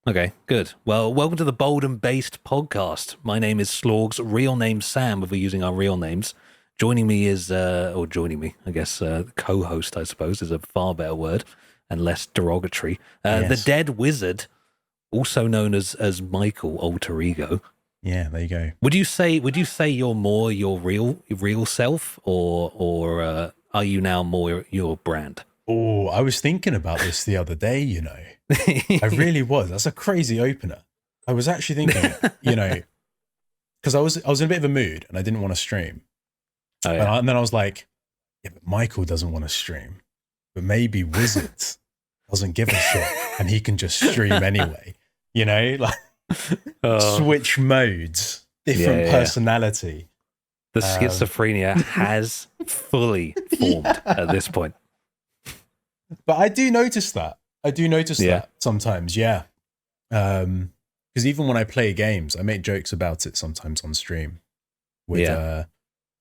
Okay, good. Well, welcome to the Bold and Based podcast. My name is Slorg's real name Sam, if we're using our real names. Joining me is, I guess, co-host, I suppose, is a far better word and less derogatory. The Yes. Dead Wizard, also known as Michael alter ego. Yeah, there you go. Would you say you're more your real self, or are you now more your brand? Oh, I was thinking about this the other day, I really was. That's a crazy opener. I was actually thinking, because I was in a bit of a mood and I didn't want to stream. Oh And, yeah. and then I was like, yeah, but Michael doesn't want to stream. But maybe Wizard doesn't give a shit and he can just stream anyway. Like Oh, switch modes, yeah, different yeah. personality. The schizophrenia has fully formed Yeah. at this point. But I do notice that. Yeah. That sometimes, yeah. Because even when I play games, I make jokes about it sometimes on stream. Like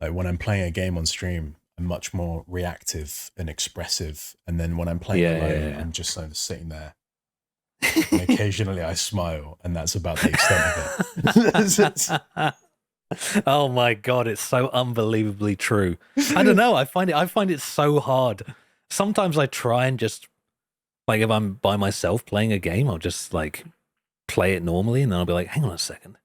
when I'm playing a game on stream, I'm much more reactive and expressive. And then when I'm playing alone, I'm just sort of sitting there. And occasionally I smile, and that's about the extent of it. Oh my god, it's so unbelievably true. I don't know. I find it so hard. Sometimes I try and just like if I'm by myself playing a game, I'll just like play it normally, and then I'll be like, hang on a second.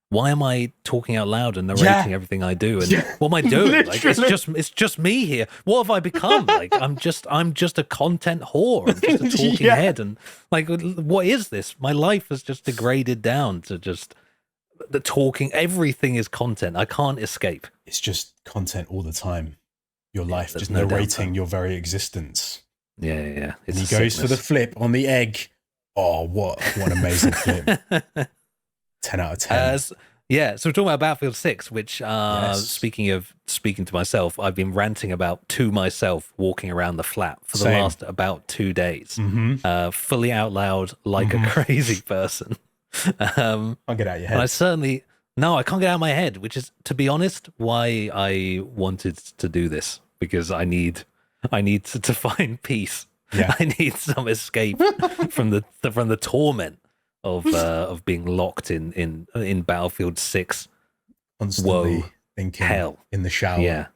Why am I talking out loud and narrating everything I do? And what am I doing? Like it's just me here. What have I become? Like I'm just a content whore. I'm just a talking head. And like what is this? My life has just degraded down to just the talking. Everything is content. I can't escape. It's just content all the time. Your life, there's just no narrating downtime. your very existence. Yeah. And It's he a goes for the sickness. flip on the egg. Oh, what an amazing flip. 10 out of 10. So we're talking about Battlefield 6, which, Yes. speaking to myself, I've been ranting about to myself walking around the flat for the Same. last about 2 days, Mm-hmm. fully out loud like a crazy person. I'll get out your And head. no, I can't get out of my head, which is, to be honest, why I wanted to do this, because I need to find peace. Yeah. I need some escape from the torment of being locked in Battlefield 6. Constantly Whoa, thinking hell. in the shower. Yeah.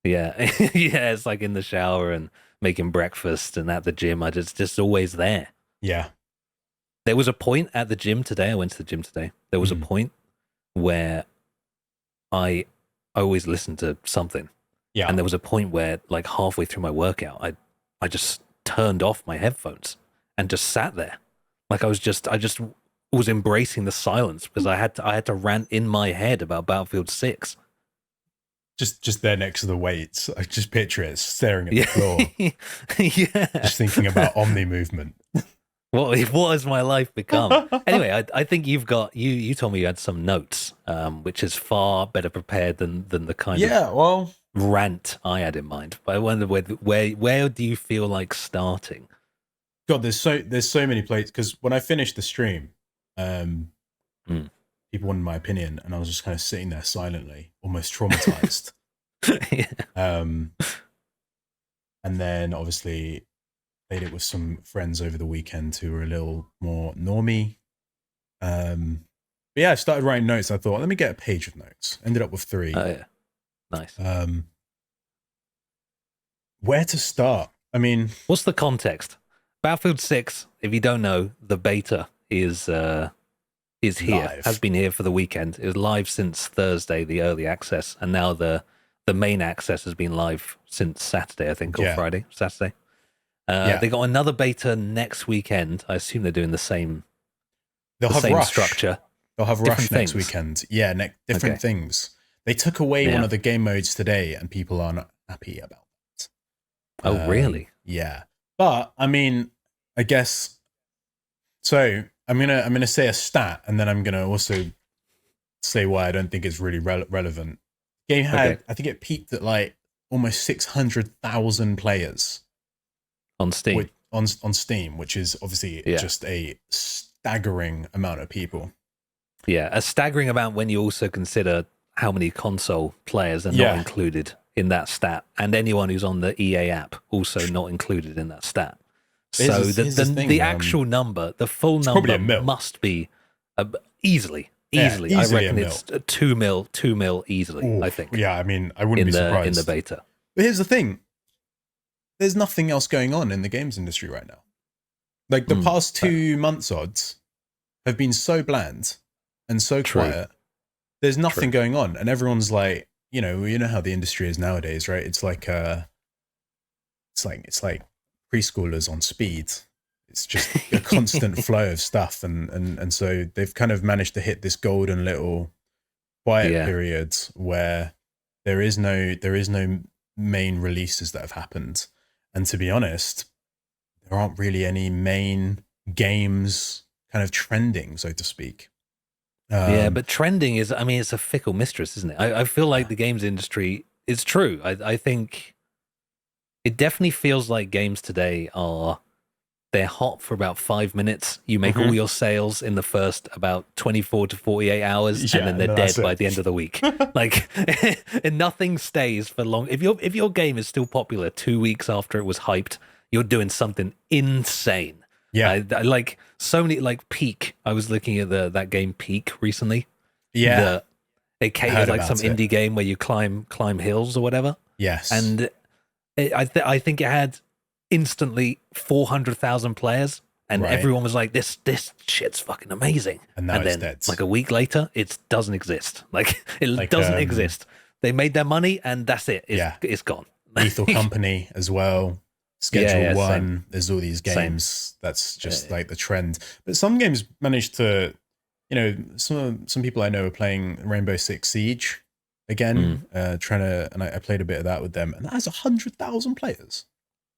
Yeah. Yeah, it's like in the shower and making breakfast and at the gym. I just always there. Yeah. There was a point at the gym today. I went to the gym today. There was a point where I always listened to something. Yeah. And there was a point where, like halfway through my workout, I just turned off my headphones and just sat there. Like I just was embracing the silence because I had to rant in my head about Battlefield 6. just there next to the weights. I just picture it staring at the floor. Yeah. Just thinking about Omni movement. What has my life become? Anyway, I think you told me you had some notes, which is far better prepared than the kind of Well, rant I had in mind. But I wonder where do you feel like starting? God, there's so many places, because when I finished the stream, people wanted my opinion, and I was just kind of sitting there silently, almost traumatized. Yeah. And then obviously played it with some friends over the weekend who were a little more normie. But yeah, I started writing notes. I thought, let me get a page of notes. Ended up with 3. Oh yeah, nice. Where to start? I mean, What's the context? Battlefield 6, if you don't know, the beta is here, Live. has been here for the weekend. It was live since Thursday, the early access, and now the main access has been live since Saturday, I think, or Yeah. Saturday. Yeah. They got another beta next weekend. I assume they're doing the same they'll have Rush. structure. They'll have Different Rush next things. weekend. Yeah, different Okay. things. They took away Yeah. one of the game modes today, and people are not happy about it. Oh, really? Yeah, but I mean, I guess. So I'm gonna say a stat, and then I'm gonna also say why I don't think it's really relevant. Game had, Okay. I think it peaked at like almost 600,000 players On Steam. on Steam, which is obviously just a staggering amount of people. Yeah, a staggering amount when you also consider how many console players are not included in that stat, and anyone who's on the EA app also not included in that stat. So Here's the thing, the actual number, the full probably number a mil. must be easily. Yeah, I easily a reckon mil. it's 2 mil easily. Ooh, I think. yeah, I mean, I wouldn't be surprised. In the beta. But here's the thing: there's nothing else going on in the games industry right now. Like the past 2 months odds have been so bland and so quiet. There's nothing going on, and everyone's like, you know how the industry is nowadays, right? It's like preschoolers on speed. It's just a constant flow of stuff, and so they've kind of managed to hit this golden little quiet period where there is no main releases that have happened, and to be honest, there aren't really any main games kind of trending, so to speak. Yeah, but trending is, I mean, it's a fickle mistress, isn't it? I feel like the games industry, it's true. I think it definitely feels like games today they're hot for about 5 minutes. You make all your sales in the first about 24 to 48 hours, and then they're dead by the end of the week. Like, and nothing stays for long. If your game is still popular 2 weeks after it was hyped, you're doing something insane. Yeah, I like so many, like Peak. I was looking at that game Peak recently. Yeah, it came like some indie game where you climb hills or whatever. Yes, and I think it had instantly 400,000 players, and everyone was like, "This shit's fucking amazing." And now it's then, dead. like a week later, it doesn't exist. Like it doesn't exist. They made their money, and that's it. It's gone. Lethal Company as well. Schedule 1. Same. There's all these games. That's just like the trend. But some games managed to, some people I know are playing Rainbow Six Siege again, and I played a bit of that with them, and that has 100,000 players.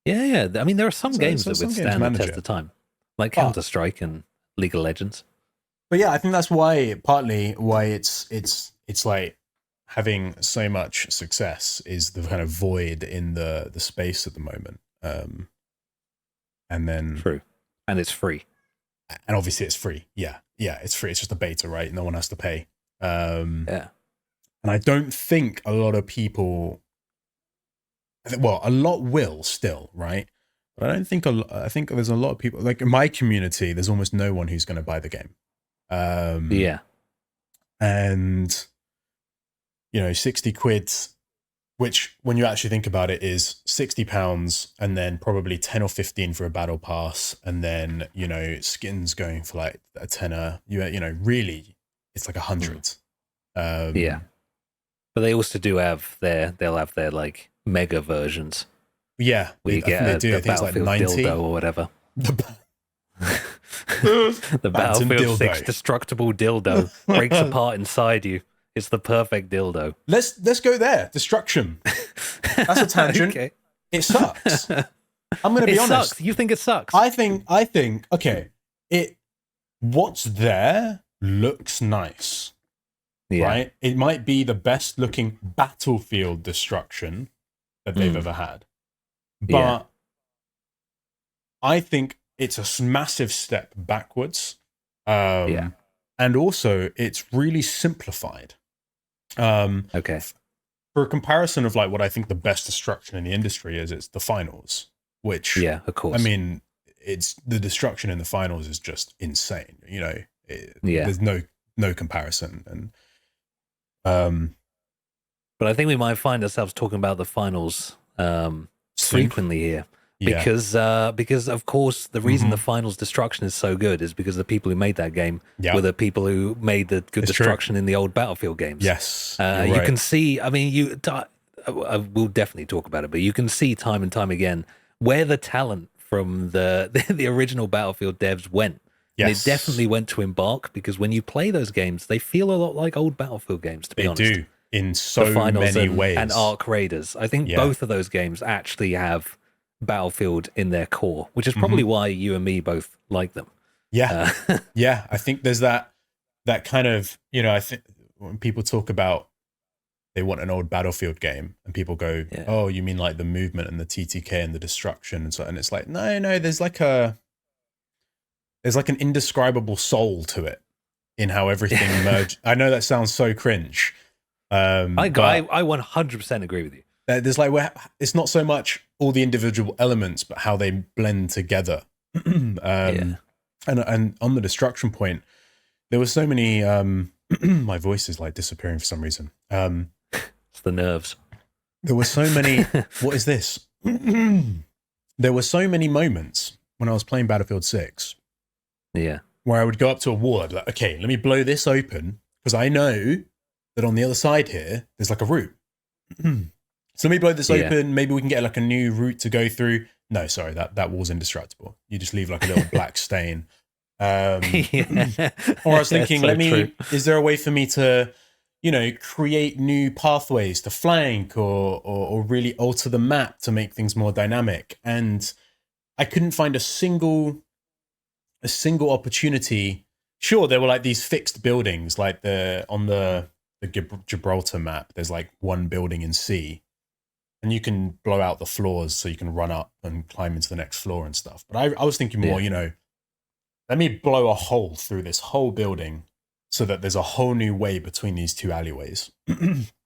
Yeah. I mean, there are some games that withstand the test of time, like Counter-Strike and League of Legends. But yeah, I think that's partly why it's like having so much success is the kind of void in the space at the moment. And then true, and it's free, and obviously it's free. Yeah, it's free. It's just a beta, right? No one has to pay. And I don't think a lot of people. Well, a lot will still, right? But I don't think I think there's a lot of people, like in my community. There's almost no one who's going to buy the game. And 60 quid. Which, when you actually think about it, is £60, and then probably 10 or 15 for a battle pass, and then skins going for like a tenner. Really, it's like 100. But they also do have they'll have their like mega versions. Yeah, where you get the Battlefield like 90 dildo or whatever. The Battlefield dildo. 6 destructible dildo breaks apart inside you. It's the perfect dildo. Let's go there. Destruction. That's a tangent. Okay. It sucks. I'm going to be honest. Sucks. You think it sucks? I think. Okay. What's there looks nice. Yeah. Right. It might be the best looking Battlefield destruction that they've ever had, but I think it's a massive step backwards. And also it's really simplified. Okay. For a comparison of like what I think the best destruction in the industry is, it's the finals, which of course. I mean, it's the destruction in the finals is just insane. There's no comparison, and but I think we might find ourselves talking about the finals frequently here. Because of course the reason the finals destruction is so good is because the people who made that game were the people who made the good destruction in the old Battlefield games. Yes, you can see. I mean, we'll definitely talk about it, but you can see time and time again where the talent from the original Battlefield devs went. Yes. And it definitely went to Embark, because when you play those games, they feel a lot like old Battlefield games. To be honest, they do in so many ways. And Ark Raiders, I think both of those games actually have Battlefield in their core, which is probably why you and me both like them. I think there's that kind of, I think when people talk about they want an old Battlefield game, and people go, oh, you mean like the movement and the TTK and the destruction and so, and it's like, no, there's like an indescribable soul to it in how everything merged. I know that sounds so cringe. I 100% agree with you. There's like where it's not so much all the individual elements, but how they blend together. And on the destruction point, there were so many. My voice is like disappearing for some reason. It's the nerves. There were so many. What is this? There were so many moments when I was playing Battlefield 6. Yeah. Where I would go up to a wall, I'd be like, okay, let me blow this open because I know that on the other side here, there's like a route. So let me blow this open. Maybe we can get like a new route to go through. No, sorry, that wall's indestructible. You just leave like a little black stain. Or I was thinking, is there a way for me to, create new pathways to flank or really alter the map to make things more dynamic? And I couldn't find a single opportunity. Sure, there were like these fixed buildings, like on the Gibraltar map, there's like one building in C, and you can blow out the floors so you can run up and climb into the next floor and stuff. But I was thinking more, let me blow a hole through this whole building so that there's a whole new way between these two alleyways.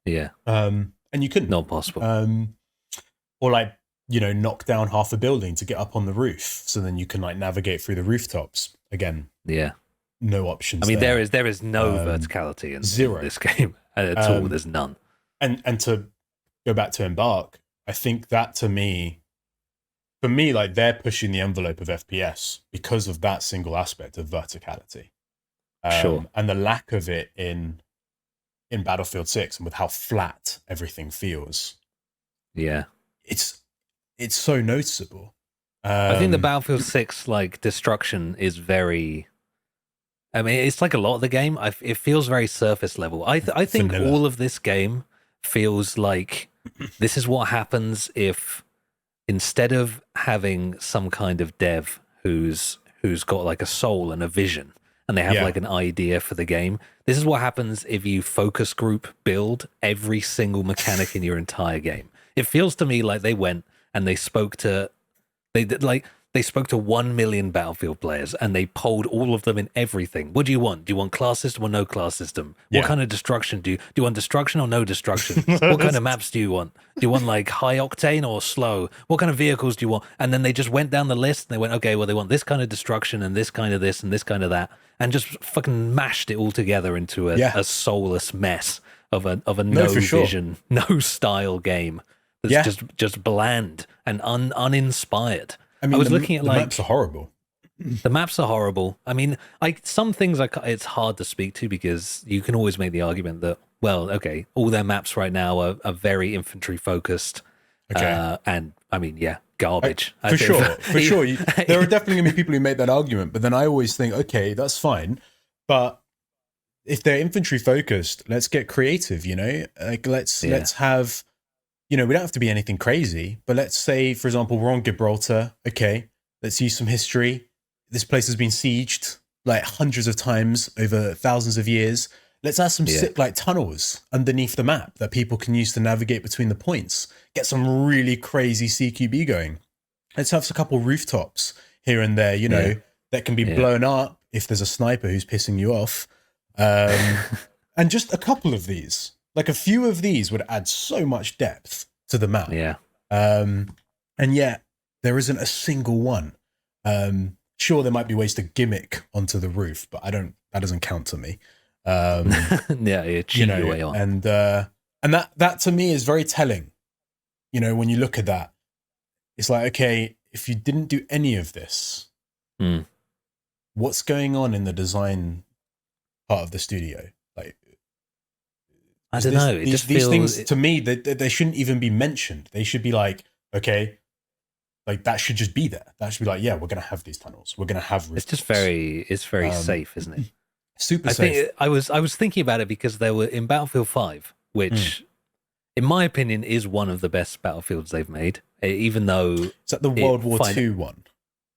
Yeah. And you couldn't. Not possible. Or like, knock down half a building to get up on the roof so then you can like navigate through the rooftops. Again. Yeah. No options. I mean, there is no verticality in this game at all. There's none. And to go back to Embark, I think that for me, like they're pushing the envelope of FPS because of that single aspect of verticality. Sure. And the lack of it in Battlefield 6 and with how flat everything feels. Yeah. It's so noticeable. I think the Battlefield 6 like destruction is very. I mean, it's like a lot of the game. It feels very surface level. I think vanilla. All of this game feels like this is what happens if instead of having some kind of dev who's got like a soul and a vision and they have like an idea for the game, this is what happens if you focus group build every single mechanic in your entire game. It feels to me like they went and they spoke to 1 million Battlefield players and they polled all of them in everything. What do you want? Do you want class system or no class system? What kind of destruction do you want? Destruction or no destruction? What kind of maps do you want? Do you want like high octane or slow? What kind of vehicles do you want? And then they just went down the list and they went, okay, well, they want this kind of destruction and this kind of this and this kind of that, and just fucking mashed it all together into a soulless mess of a no vision, no style game that's just bland and uninspired. I mean, I was looking at the maps are horrible. The maps are horrible. I mean, some things it's hard to speak to because you can always make the argument that, well, okay, all their maps right now are very infantry focused. Okay. And I mean, garbage. For sure. There are definitely going to be people who make that argument, but then I always think, okay, that's fine. But if they're infantry focused, let's get creative, Like let's have... we don't have to be anything crazy, but let's say, for example, we're on Gibraltar. Okay, let's use some history. This place has been sieged like hundreds of times over thousands of years. Let's add some sick like tunnels underneath the map that people can use to navigate between the points. Get some really crazy CQB going. Let's have a couple rooftops here and there, that can be blown up if there's a sniper who's pissing you off. And just a couple of these. Like a few of these would add so much depth to the map. Yeah. And yet there isn't a single one. Sure, there might be ways to gimmick onto the roof, but that doesn't count to me. Cheat your way on. And that to me is very telling. When you look at that, it's like, okay, if you didn't do any of this, what's going on in the design part of the studio? Like, I don't know. These things, to me, they shouldn't even be mentioned. They should be like, okay, like that should just be there. That should be like, yeah, we're going to have these tunnels. We're going to have rooftops. It's very safe, isn't it? Super safe. I was thinking about it because there were in Battlefield 5, which, in my opinion, is one of the best Battlefields they've made. Even though is that the World War II one?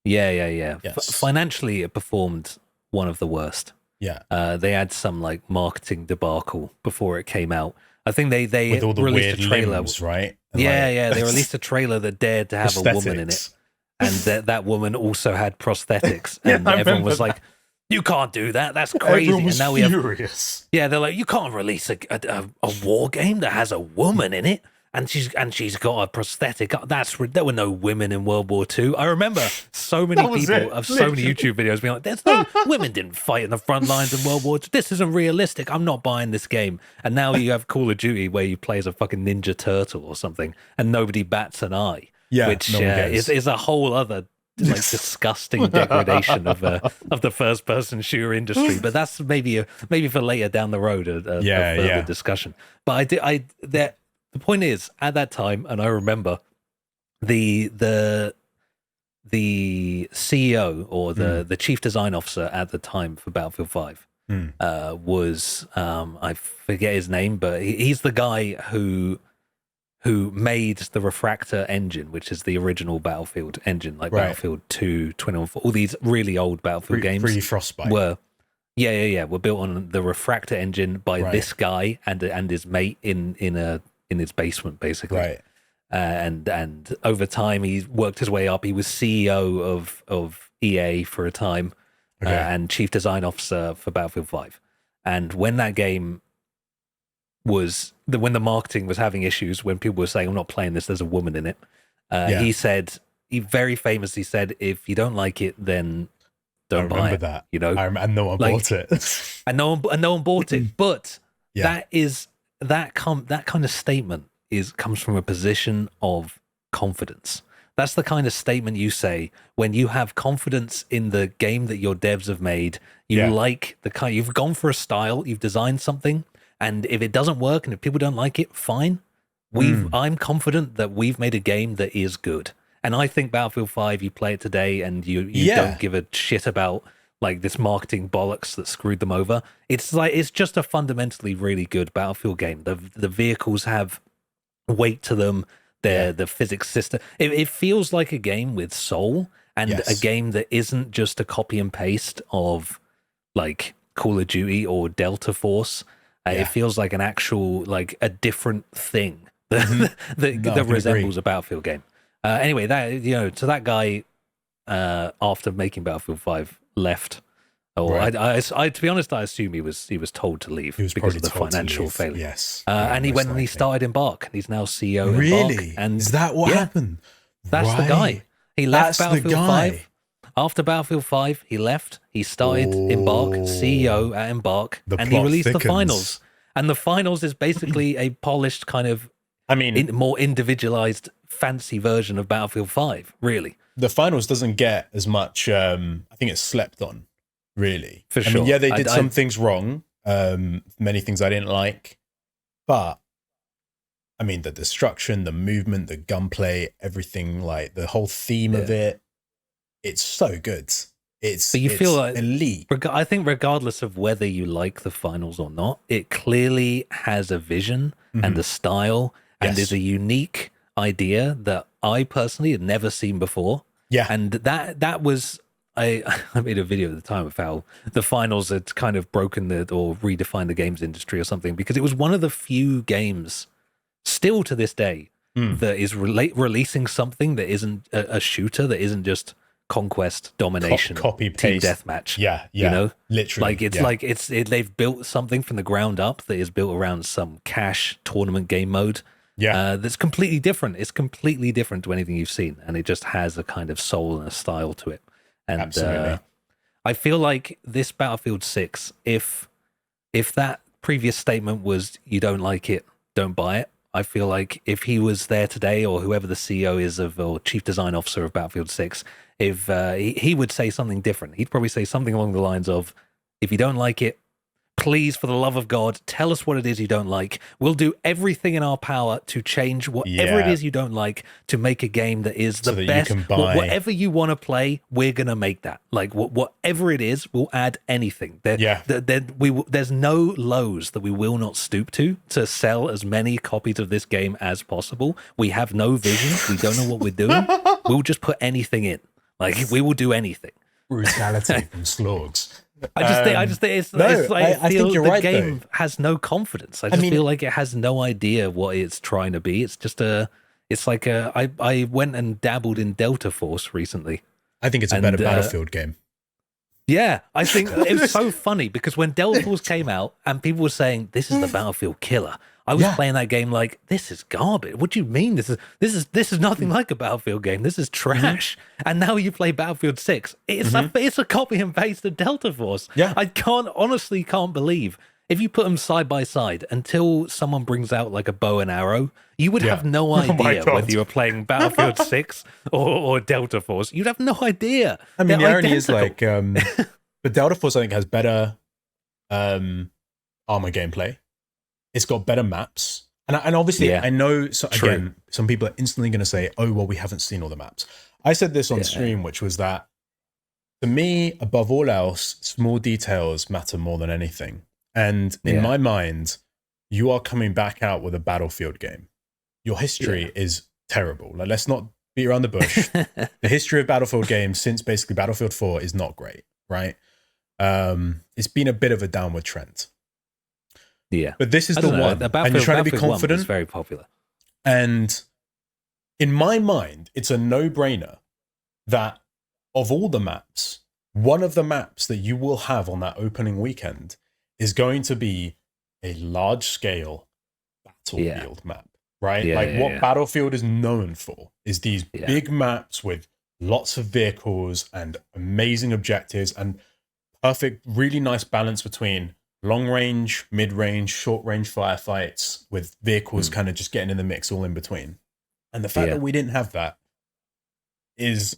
Yeah. Yes. Financially, it performed one of the worst. Yeah. They had some like marketing debacle before it came out. I think they with all the released weird a trailer, limbs, right? And they released a trailer that dared to have a woman in it, and that woman also had prosthetics, and everyone was like, "You can't do that. That's crazy." Everyone was and now furious. they're like, "You can't release a war game that has a woman in it." and she's got a prosthetic. There were no women in World War II. I remember so many people of so many YouTube videos being like, "There's no women didn't fight in the front lines in World War II. This isn't realistic. I'm not buying this game." And now you have Call of Duty where you play as a fucking Ninja Turtle or something, and nobody bats an eye. Yeah, which is a whole other like disgusting degradation of the first person shooter industry. But that's maybe for later down the road a further discussion. But the point is, at that time, and I remember the CEO or the chief design officer at the time for Battlefield 5 was I forget his name, but he's the guy who made the Refractor engine, which is the original Battlefield engine, like Battlefield 2, 2014, all these really old Battlefield games. Frostbite. Were built on the Refractor engine by this guy and his mate in his basement, basically. Right. And over time, he worked his way up. He was CEO of EA for a time, and chief design officer for Battlefield 5. And when that game when the marketing was having issues, when people were saying, "I'm not playing this, there's a woman in it," he very famously said, "If you don't like it, then don't buy it." That. You know, and no one bought it. and no one bought it. But that kind of statement comes from a position of confidence. That's the kind of statement you say when you have confidence in the game that your devs have made. Like you've gone for a style, you've designed something, and if it doesn't work and if people don't like it, fine. I'm confident that we've made a game that is good. And I think Battlefield 5, you play it today and you don't give a shit about like this marketing bollocks that screwed them over. It's just a fundamentally really good Battlefield game. The vehicles have weight to them. The physics system. It feels like a game with soul, and a game that isn't just a copy and paste of like Call of Duty or Delta Force. It feels like an actual, like a different thing that resembles a Battlefield game. Anyway, so that guy after making Battlefield 5 left. I to be honest, I assume he was told to leave because of the financial failure. Yes, and he went and he started Embark, and he's now CEO of Embark. Really? And is that what happened? That's the guy. He left Battlefield 5. After Battlefield 5, he left. He started Embark, CEO at Embark, and he released the finals. And the finals is basically a polished kind of, more individualized, fancy version of Battlefield 5. Really, the finals doesn't get as much. I think it's slept on. Really, for sure. They did some things wrong. Many things I didn't like, but the destruction, the movement, the gunplay, everything, like the whole theme of it, it's so good. It's feel like elite. I think regardless of whether you like the finals or not, it clearly has a vision and a style and is a unique idea that I personally had never seen before. Yeah, and that was. I made a video at the time of how the finals had kind of broken or redefined the games industry or something, because it was one of the few games still to this day that is releasing something that isn't a shooter, that isn't just conquest, domination, copy team paste deathmatch. Literally. They've built something from the ground up that is built around some cash tournament game mode. That's completely different. It's completely different to anything you've seen, and it just has a kind of soul and a style to it. And absolutely. I feel like this Battlefield 6, if that previous statement was you don't like it, don't buy it, I feel like if he was there today, or whoever the CEO is or chief design officer of Battlefield 6, if he would say something different. He'd probably say something along the lines of, if you don't like it, please, for the love of God, tell us what it is you don't like. We'll do everything in our power to change whatever it is you don't like, to make a game that is the best. Whatever you want to play, we're going to make that. Like, whatever it is, we'll add anything. There's no lows that we will not stoop to sell as many copies of this game as possible. We have no vision. We don't know what we're doing. We'll just put anything in. Like, we will do anything. Brutality from Slogs. I just think I think you're right. The game has no confidence. I feel like it has no idea what it's trying to be. It's just I went and dabbled in Delta Force recently. I think it's a better Battlefield game. Yeah, I think it was so funny because when Delta Force came out and people were saying this is the Battlefield killer, I was playing that game like, this is garbage. What do you mean? This is nothing like a Battlefield game. This is trash. And now you play Battlefield 6. It's a copy and paste of Delta Force. Yeah. I honestly can't believe if you put them side by side until someone brings out like a bow and arrow, you would have no idea whether you were playing Battlefield 6 or Delta Force. You'd have no idea. I mean, They're the irony is identical. like, but Delta Force I think has better armor gameplay. It's got better maps, and obviously I know. So again, some people are instantly going to say, "Oh, well, we haven't seen all the maps." I said this on stream, which was that to me, above all else, small details matter more than anything. And in my mind, you are coming back out with a Battlefield game. Your history is terrible. Like, let's not beat around the bush. The history of Battlefield games since basically Battlefield 4 is not great, right? It's been a bit of a downward trend. Yeah. But this is the one. And you're trying to be confident. It's very popular. And in my mind, it's a no-brainer that of all the maps, one of the maps that you will have on that opening weekend is going to be a large-scale Battlefield map, right? What Battlefield is known for is these big maps with lots of vehicles and amazing objectives and perfect, really nice balance between long-range, mid-range, short-range firefights with vehicles kind of just getting in the mix all in between. And the fact that we didn't have that is...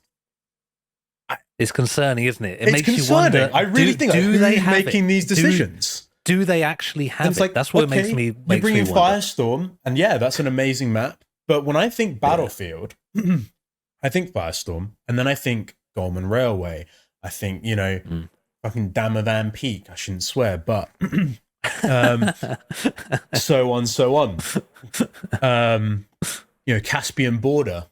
It's concerning, isn't it? It makes you wonder. I really think do they have making these decisions? Do they actually have it? Like, that's what makes me wonder. You bring in Firestorm, and that's an amazing map. But when I think Battlefield, I think Firestorm, and then I think Goldman Railway. I think, fucking Damavan Peak. I shouldn't swear, but so on. Caspian Border.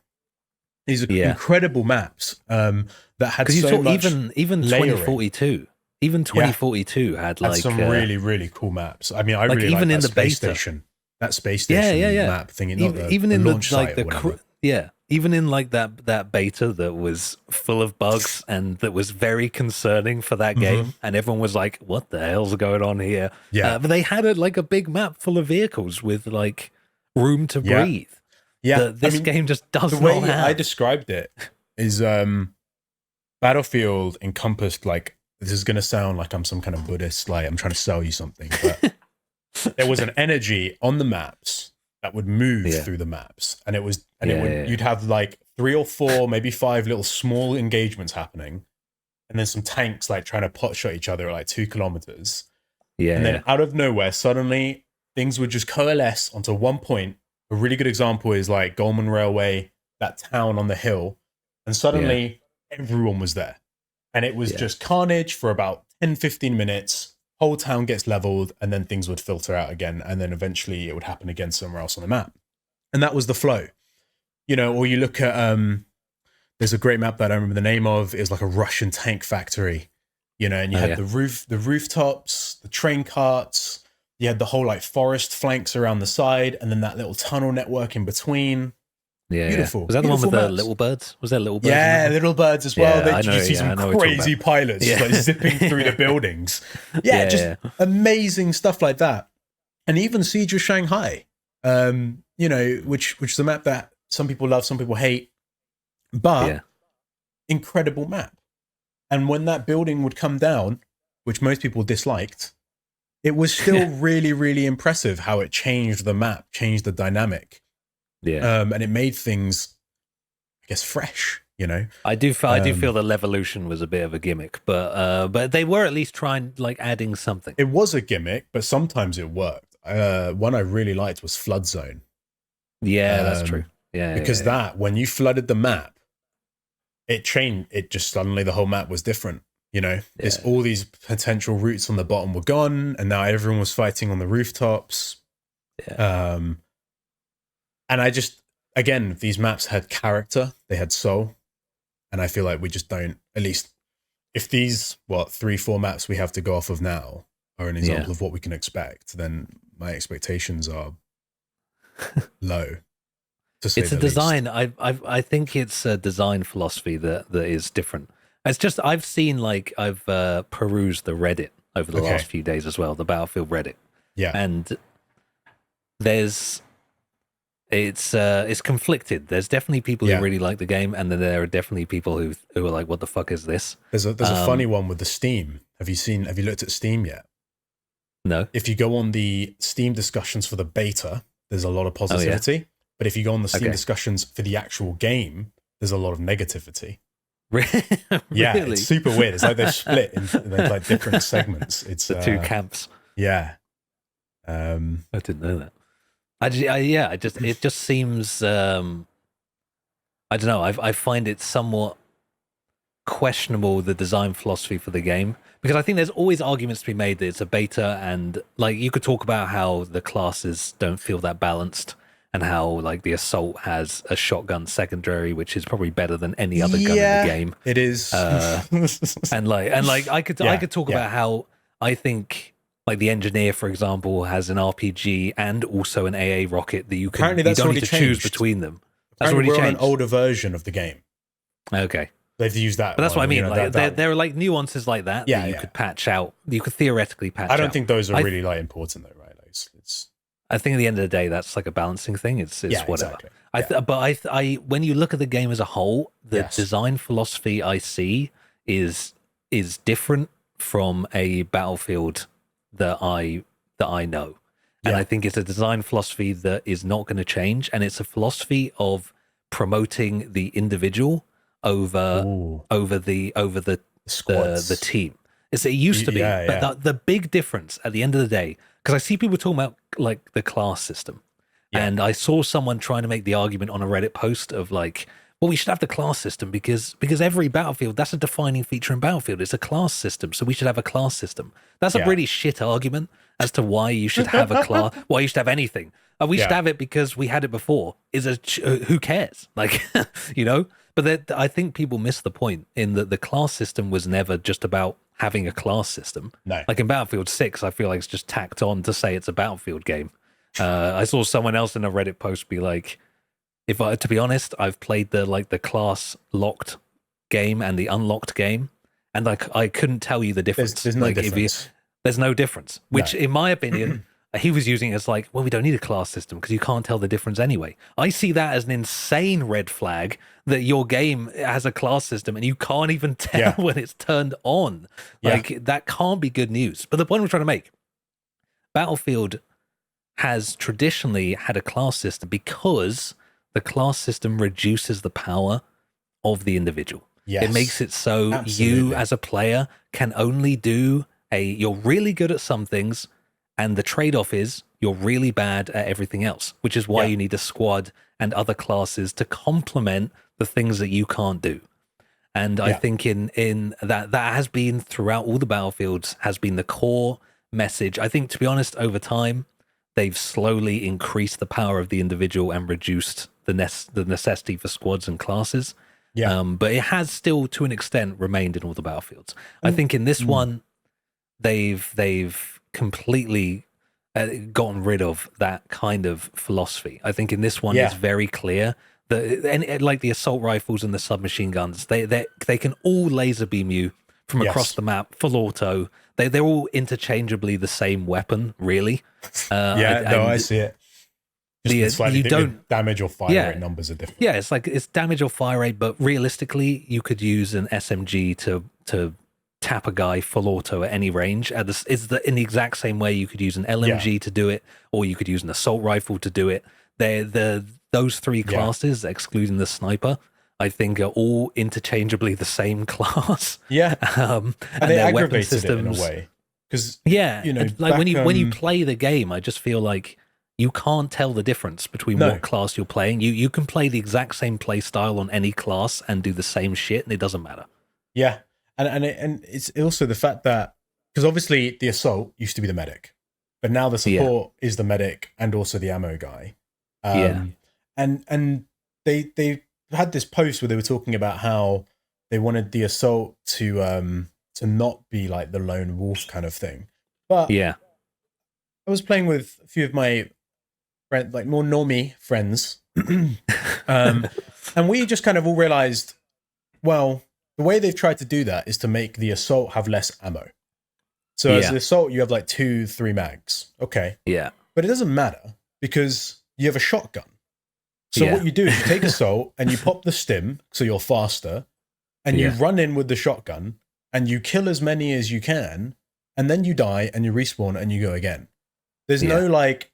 These are incredible maps that had so much even 2042. Even 2042 had some really, really cool maps. I mean, I really even like in that the space beta station. That space station map thing. Even in that beta that was full of bugs and that was very concerning for that game, and everyone was like, "What the hell's going on here?" But they had a big map full of vehicles with like room to breathe. Yeah, this game just doesn't. The way I described it is Battlefield encompassed like, this is going to sound like I'm some kind of Buddhist, like I'm trying to sell you something, but there was an energy on the maps that would move through the maps, and you'd have like 3 or 4, maybe 5 little small engagements happening, and then some tanks like trying to pot shot each other at like 2 kilometers. And then out of nowhere, suddenly things would just coalesce onto one point. A really good example is like Goldman Railway, that town on the hill, and suddenly everyone was there. And it was just carnage for about 10-15 minutes. Whole town gets leveled, and then things would filter out again, and then eventually it would happen again somewhere else on the map. And that was the flow. Or you look at there's a great map that I remember the name of. It was like a Russian tank factory, and you had the rooftops, the train carts. You had the whole like forest flanks around the side, and then that little tunnel network in between. Beautiful. Was that the one with the little birds? Was there little birds? Yeah, little birds as well. Yeah, you see some crazy pilots like zipping through the buildings. Just amazing stuff like that. And even Siege of Shanghai, which is a map that some people love, some people hate, but incredible map. And when that building would come down, which most people disliked, it was still really, really impressive how it changed the map, changed the dynamic. And it made things, I guess, fresh, I do feel the Levolution was a bit of a gimmick, but they were at least trying, like, adding something. It was a gimmick, but sometimes it worked. One I really liked was Flood Zone. Yeah, that's true. Because when you flooded the map, it changed. It just suddenly the whole map was different. All these potential routes on the bottom were gone, and now everyone was fighting on the rooftops. And I just, again, these maps had character, they had soul, and I feel like we just don't, at least if these, 3-4 maps we have to go off of now are an example of what we can expect, then my expectations are low. It's a design. I think it's a design philosophy that is different. It's just I've seen I've perused the Reddit over the last few days as well, the Battlefield Reddit. Yeah. And there's it's conflicted. There's definitely people who really like the game, and then there are definitely people who are like, "What the fuck is this?" There's a funny one with the Steam. Have you looked at Steam yet? No. If you go on the Steam discussions for the beta, there's a lot of positivity. Oh, yeah? But if you go on the Steam discussions for the actual game, there's a lot of negativity. Really? Yeah, it's super weird. It's like they're split into like different segments. It's the two camps. Yeah. I didn't know that. It just seems. I don't know. I find it somewhat questionable, the design philosophy for the game, because I think there's always arguments to be made that it's a beta, and like you could talk about how the classes don't feel that balanced, and how like the assault has a shotgun secondary, which is probably better than any other gun in the game. It is. and I could talk about how I think like the engineer, for example, has an RPG and also an AA rocket that you don't need to choose between them. That's already changed. An older version of the game. Okay. They've used that. But that's what I mean. Like, there are like nuances like that that you could patch out. You could theoretically patch out. I don't think those are really like important though, right? Like, it's I think at the end of the day, that's like a balancing thing. It's whatever. Exactly. When you look at the game as a whole, the design philosophy I see is different from a Battlefield that I know. And I think it's a design philosophy that is not going to change. And it's a philosophy of promoting the individual over the team. It used to be, but the big difference at the end of the day, because I see people talking about like the class system, and I saw someone trying to make the argument on a Reddit post of like, well, we should have the class system because every Battlefield, that's a defining feature in Battlefield. It's a class system, so we should have a class system. That's a really shit argument as to why you should have a class, why you should have anything. We should have it because we had it before. Who cares? Like, you know. But I think people miss the point in that the class system was never just about having a class system. No. Like in Battlefield 6, I feel like it's just tacked on to say it's a Battlefield game. I saw someone else in a Reddit post be like, to be honest, I've played the class locked game and the unlocked game, and like I couldn't tell you the difference. There's no difference. There's no difference. Which, in my opinion, he was using it as like, well, we don't need a class system because you can't tell the difference anyway. I see that as an insane red flag that your game has a class system and you can't even tell when it's turned on. Like that can't be good news. But the point I'm trying to make, Battlefield has traditionally had a class system because the class system reduces the power of the individual. It makes it so you as a player can only do you're really good at some things, and the trade-off is you're really bad at everything else, which is why you need a squad and other classes to complement the things that you can't do. And I think in that has been throughout all the Battlefields, has been the core message. I think, to be honest, over time, they've slowly increased the power of the individual and reduced the necessity for squads and classes. But it has still, to an extent, remained in all the Battlefields. I think in this one, they've completely gotten rid of that kind of philosophy. I think in this one, it's very clear that, like the assault rifles and the submachine guns, they can all laser beam you from across the map, full auto. They're all interchangeably the same weapon, really. I see it. You don't damage or fire rate numbers are different. Yeah, it's damage or fire rate, but realistically, you could use an SMG to tap a guy full auto at any range. In the exact same way you could use an LMG to do it, or you could use an assault rifle to do it. Those three classes, excluding the sniper, I think are all interchangeably the same class. And they aggravated it in a way. Because like when you play the game, I just feel like you can't tell the difference between what class you're playing. You can play the exact same play style on any class and do the same shit, and it doesn't matter. Yeah. And it's also the fact that, because obviously the assault used to be the medic, but now the support is the medic and also the ammo guy. And they had this post where they were talking about how they wanted the assault to not be like the lone wolf kind of thing. But I was playing with a few of my friends, like more normie friends, and we just kind of all realized, well, the way they've tried to do that is to make the assault have less ammo. So as the assault, you have like 2-3 mags. Okay. Yeah. But it doesn't matter because you have a shotgun. So what you do is you take assault and you pop the stim so you're faster, and you run in with the shotgun and you kill as many as you can, and then you die and you respawn and you go again. There's no like,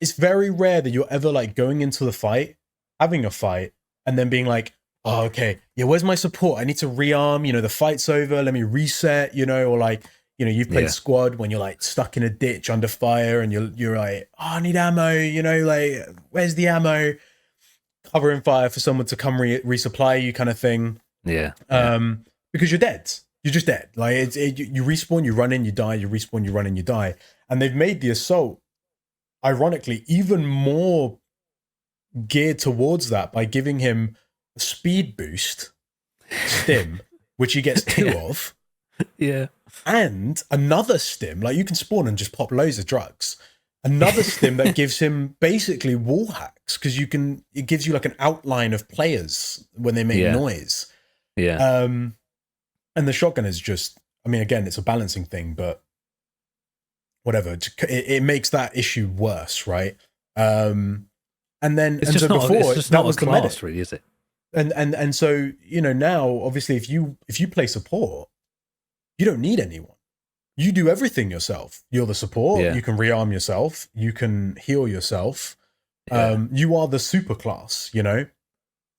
it's very rare that you're ever like going into the fight, having a fight, and then being like, oh, okay, yeah, where's my support? I need to rearm, you know, the fight's over, let me reset, you know, or like, you know, you've played squad when you're like stuck in a ditch under fire and you're like, oh, I need ammo, you know, like, where's the ammo? Covering fire for someone to come resupply you kind of thing. Yeah. Because you're dead. You're just dead. Like you respawn, you run in, you die, you respawn, you run in, you die. And they've made the assault, ironically, even more geared towards that by giving him a speed boost stim, which he gets 2 of. Yeah. And another stim, like you can spawn and just pop loads of drugs. Another stim that gives him basically wall hacks, because it gives you like an outline of players when they make noise. Yeah. And the shotgun is just, I mean, again, it's a balancing thing, but whatever. It makes that issue worse, right? And then it's just not a class, really, is it? And so, you know, now obviously if you play support, you don't need anyone. You do everything yourself. You're the support. You can rearm yourself. You can heal yourself. You are the super class, you know?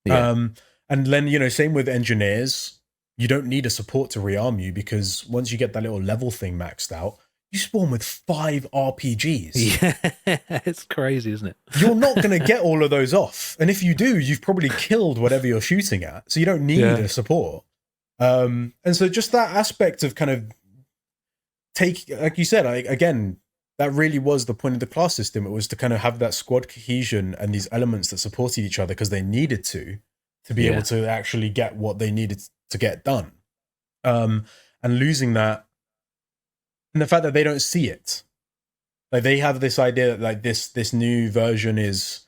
And then, you know, same with engineers. You don't need a support to rearm you, because once you get that little level thing maxed out, you spawn with 5 RPGs. Yeah, it's crazy, isn't it? You're not going to get all of those off. And if you do, you've probably killed whatever you're shooting at. So you don't need a support. And so just that aspect of kind of like you said, again, that really was the point of the class system. It was to kind of have that squad cohesion and these elements that supported each other because they needed to be able to actually get what they needed to get done. And losing that, and the fact that they don't see it, like they have this idea that like this new version is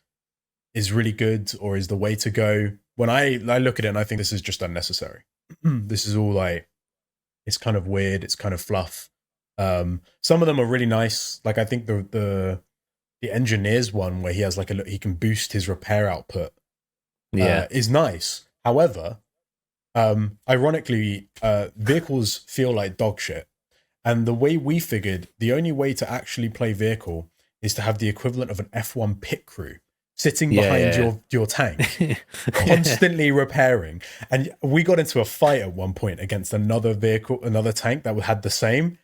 really good or is the way to go. When I look at it and I think this is just unnecessary. This is all like, it's kind of weird. It's kind of fluff. Some of them are really nice. Like I think the engineers one where he has like he can boost his repair output. Is nice. However, ironically, vehicles feel like dog shit. And the way we figured, the only way to actually play vehicle is to have the equivalent of an F1 pit crew sitting behind your tank, constantly repairing. And we got into a fight at one point against another tank that had the same,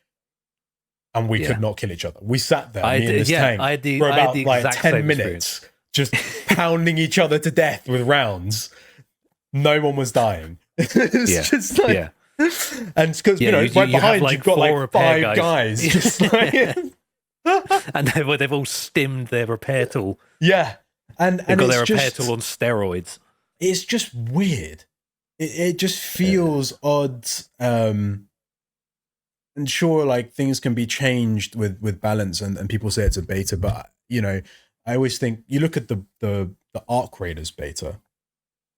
and we could not kill each other. We sat there, me and this tank, for about like 10 minutes, just pounding each other to death with rounds. No one was dying. It's just like... And because you know, right behind you've got like 5 guys just like, and they've all stimmed their repair tool. And they've got their repair tool on steroids. It's just weird. It just feels odd. And sure, like things can be changed with balance, and people say it's a beta, but you know, I always think you look at the Arc Raiders beta.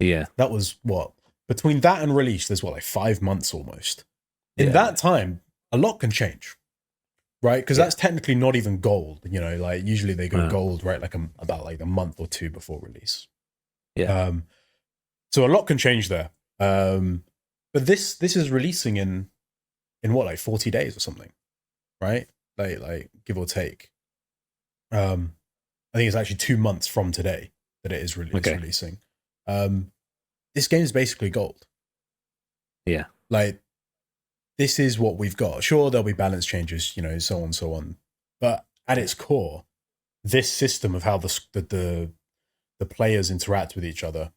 That was what. Between that and release, there's like 5 months almost. In that time, a lot can change, right? Because that's technically not even gold. You know, like usually they go gold, right? Like about like a month or 2 before release. So a lot can change there. But this is releasing in what, like 40 days or something, right? Like give or take. I think it's actually 2 months from today that it is releasing. This game is basically gold. Like, this is what we've got. Sure, there'll be balance changes, you know, so on and so on. But at its core, this system of how the players interact with each other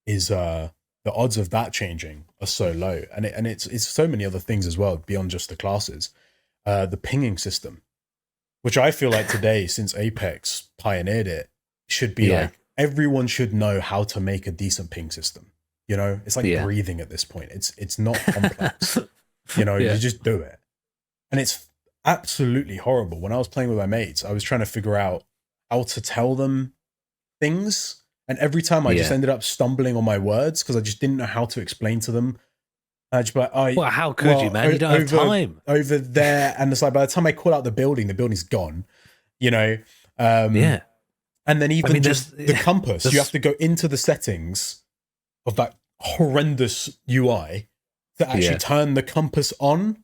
is the odds of that changing are so low. And it's so many other things as well, beyond just the classes. The pinging system, which I feel like today, since Apex pioneered it, should be like, everyone should know how to make a decent ping system. You know, it's like breathing at this point. It's not complex. You know, you just do it. And it's absolutely horrible. When I was playing with my mates, I was trying to figure out how to tell them things. And every time I just ended up stumbling on my words because I just didn't know how to explain to them. I just be like, well, how could you, man? You don't have time. Over there. And it's like, by the time I call out the building's gone. You know, Yeah. And then even just the compass, you there's have to go into the settings of that horrendous UI to actually turn the compass on,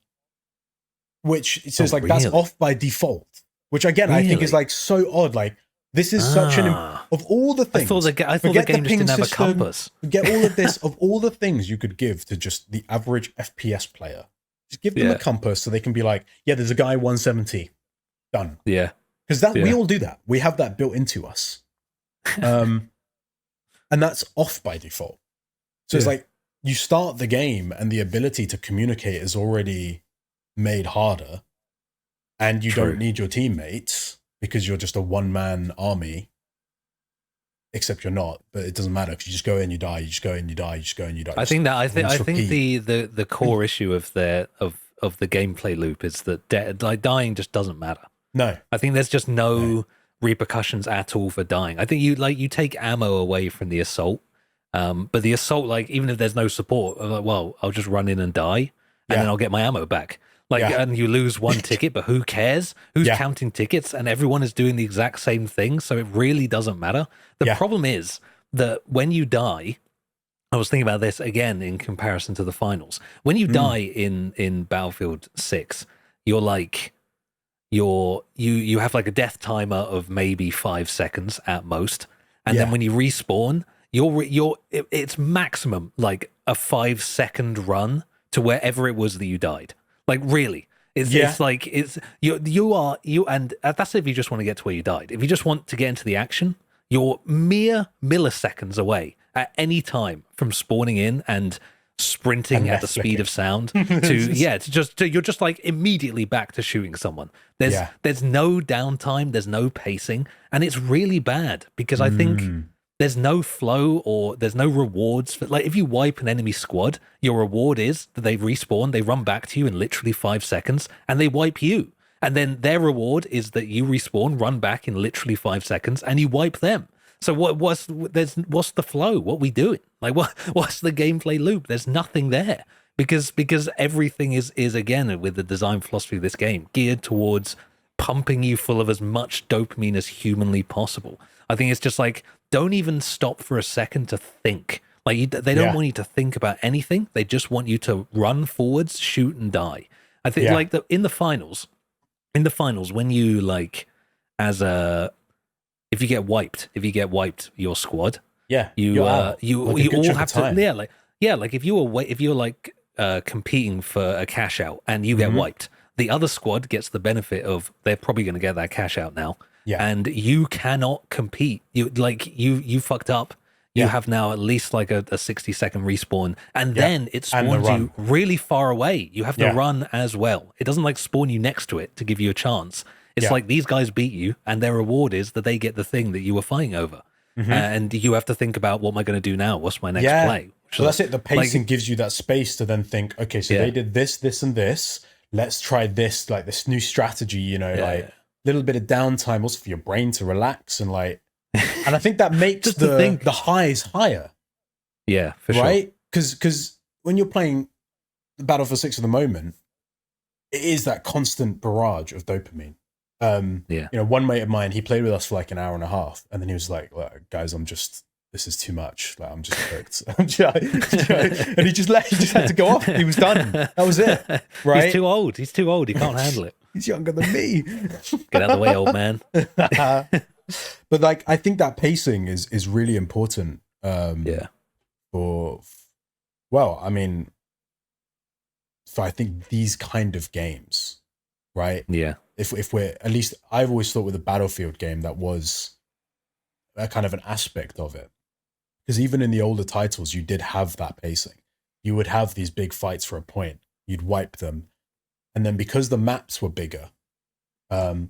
which it says that's off by default, which again, I think is like so odd. Like this is such of all the things. I thought the game just didn't have a compass. Forget all of this, of all the things you could give to just the average FPS player. Just give them a compass so they can be like, yeah, there's a guy 170. Done. Yeah. Because we all do that. We have that built into us. And that's off by default. So it's like you start the game and the ability to communicate is already made harder. And you don't need your teammates because you're just a one-man army. Except you're not, but it doesn't matter because you just go in, you die, you just go in, you die, you just go in, you die. I think the core issue of the gameplay loop is that dying just doesn't matter. No, I think there's just no repercussions at all for dying. I think you take ammo away from the assault, but the assault, like even if there's no support, well, I'll just run in and die, and then I'll get my ammo back. And you lose one ticket, but who cares? Who's counting tickets? And everyone is doing the exact same thing, so it really doesn't matter. The problem is that when you die, I was thinking about this again in comparison to the finals. When you die in Battlefield 6, you have like a death timer of maybe 5 seconds at most, and then when you respawn, it's maximum like a 5-second run to wherever it was that you died. Like really, it's and that's if you just want to get to where you died. If you just want to get into the action, you're mere milliseconds away at any time from spawning in and sprinting at the speed of sound you're just like immediately back to shooting someone. There's no downtime, there's no pacing, and it's really bad because I think there's no flow or there's no rewards for, like, if you wipe an enemy squad, your reward is that they respawn, they run back to you in literally 5 seconds, and they wipe you. And then their reward is that you respawn, run back in literally 5 seconds, and you wipe them. So what's the flow? What are we doing? Like what's the gameplay loop? There's nothing there because everything is again with the design philosophy of this game geared towards pumping you full of as much dopamine as humanly possible. I think it's just like, don't even stop for a second to think. Like they don't want you to think about anything. They just want you to run forwards, shoot, and die. I think like in the finals, when you like if you get wiped, your squad, you all have to like if you're like competing for a cash out and you get wiped, the other squad gets the benefit of they're probably going to get that cash out now. Yeah. And you cannot compete. You fucked up. You have now at least like a 60-second respawn. And then it spawns you really far away. You have to run as well. It doesn't like spawn you next to it to give you a chance. It's like these guys beat you and their reward is that they get the thing that you were fighting over. And you have to think about, what am I going to do now? What's my next play? So that's it. The pacing gives you that space to then think, okay, so they did this, this, and this. Let's try this, like this new strategy, little bit of downtime also for your brain to relax and and I think that makes the highs higher. Yeah, for sure. Right? Because when you're playing Battlefield 6 at the moment, it is that constant barrage of dopamine. One mate of mine, he played with us for like an hour and a half, and then he was like, guys, this is too much. Like, I'm just cooked. And he just had to go off. He was done. That was it. Right? He's too old. He can't handle it. He's younger than me. Get out of the way, old man. But like, I think that pacing is really important. For I think these kind of games, right? Yeah. If we're, at least I've always thought with a Battlefield game that was a kind of an aspect of it. Because even in the older titles, you did have that pacing. You would have these big fights for a point. You'd wipe them. And then because the maps were bigger,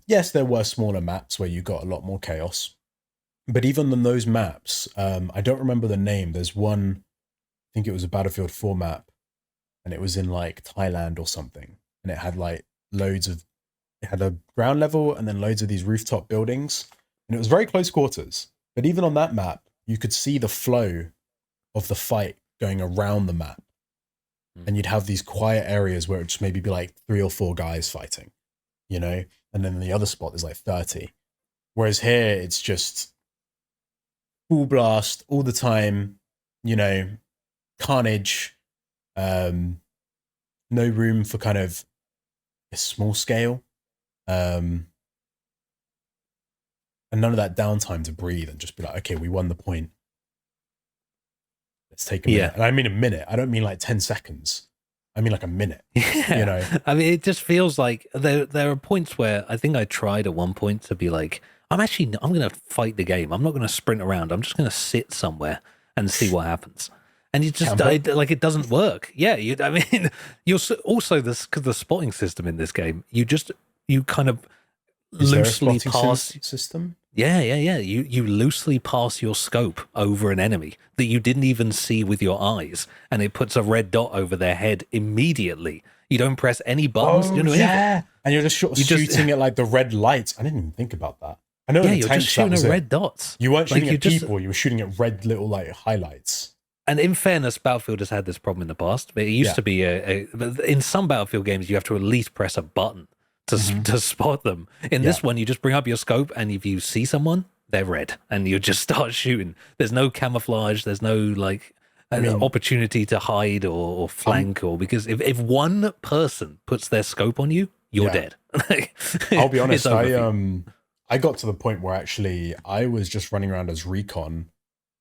yes, there were smaller maps where you got a lot more chaos. But even on those maps, I don't remember the name. There's one, I think it was a Battlefield 4 map, and it was in like Thailand or something. And it had like it had a ground level and then loads of these rooftop buildings. And it was very close quarters. But even on that map, you could see the flow of the fight going around the map. And you'd have these quiet areas where it would just maybe be like 3 or 4 guys fighting, And then in the other spot, there's like 30. Whereas here, it's just full blast all the time, carnage, no room for kind of a small scale, and none of that downtime to breathe and just be like, okay, we won the point. Let's take a minute. And I mean a minute. I don't mean like 10 seconds. I mean like a minute. Yeah. I mean, it just feels like there are points where I think I tried at one point to be like, I'm going to fight the game. I'm not going to sprint around. I'm just going to sit somewhere and see what happens. And you just it doesn't work. Yeah, you're also because the spotting system in this game, you kind of loosely pass system. Yeah. You loosely pass your scope over an enemy that you didn't even see with your eyes, and it puts a red dot over their head immediately. You don't press any buttons. You know anything. And you're just shooting at like the red lights. I didn't even think about that. I know. Yeah, you're just shooting at red dots. You weren't shooting at people. You were shooting at red little like highlights. And in fairness, Battlefield has had this problem in the past. But it used to be in some Battlefield games, you have to at least press a button to spot them. In this one, you just bring up your scope, and if you see someone, they're red, and you just start shooting. There's no camouflage. There's no opportunity to hide or flank, because if one person puts their scope on you, you're dead. I'll be honest. I got to the point where actually I was just running around as recon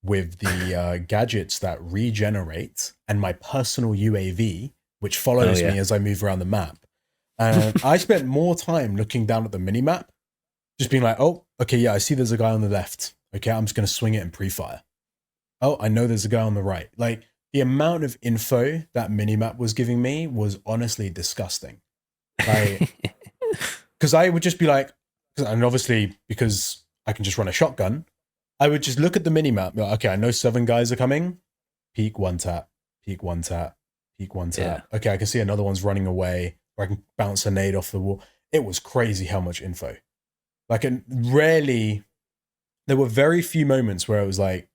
with the gadgets that regenerate and my personal UAV, which follows me as I move around the map. And I spent more time looking down at the minimap, just being like, oh, okay, yeah, I see there's a guy on the left. Okay, I'm just going to swing it and pre-fire. Oh, I know there's a guy on the right. Like, the amount of info that minimap was giving me was honestly disgusting. Like, because I would just be like, and obviously because I can just run a shotgun, I would just look at the minimap. Like, okay, I know 7 guys are coming. Peek, one tap. Peek, one tap. Peek, one tap. Yeah. Okay, I can see another one's running away, or I can bounce a nade off the wall. It was crazy how much info. Like, and rarely, there were very few moments where it was like,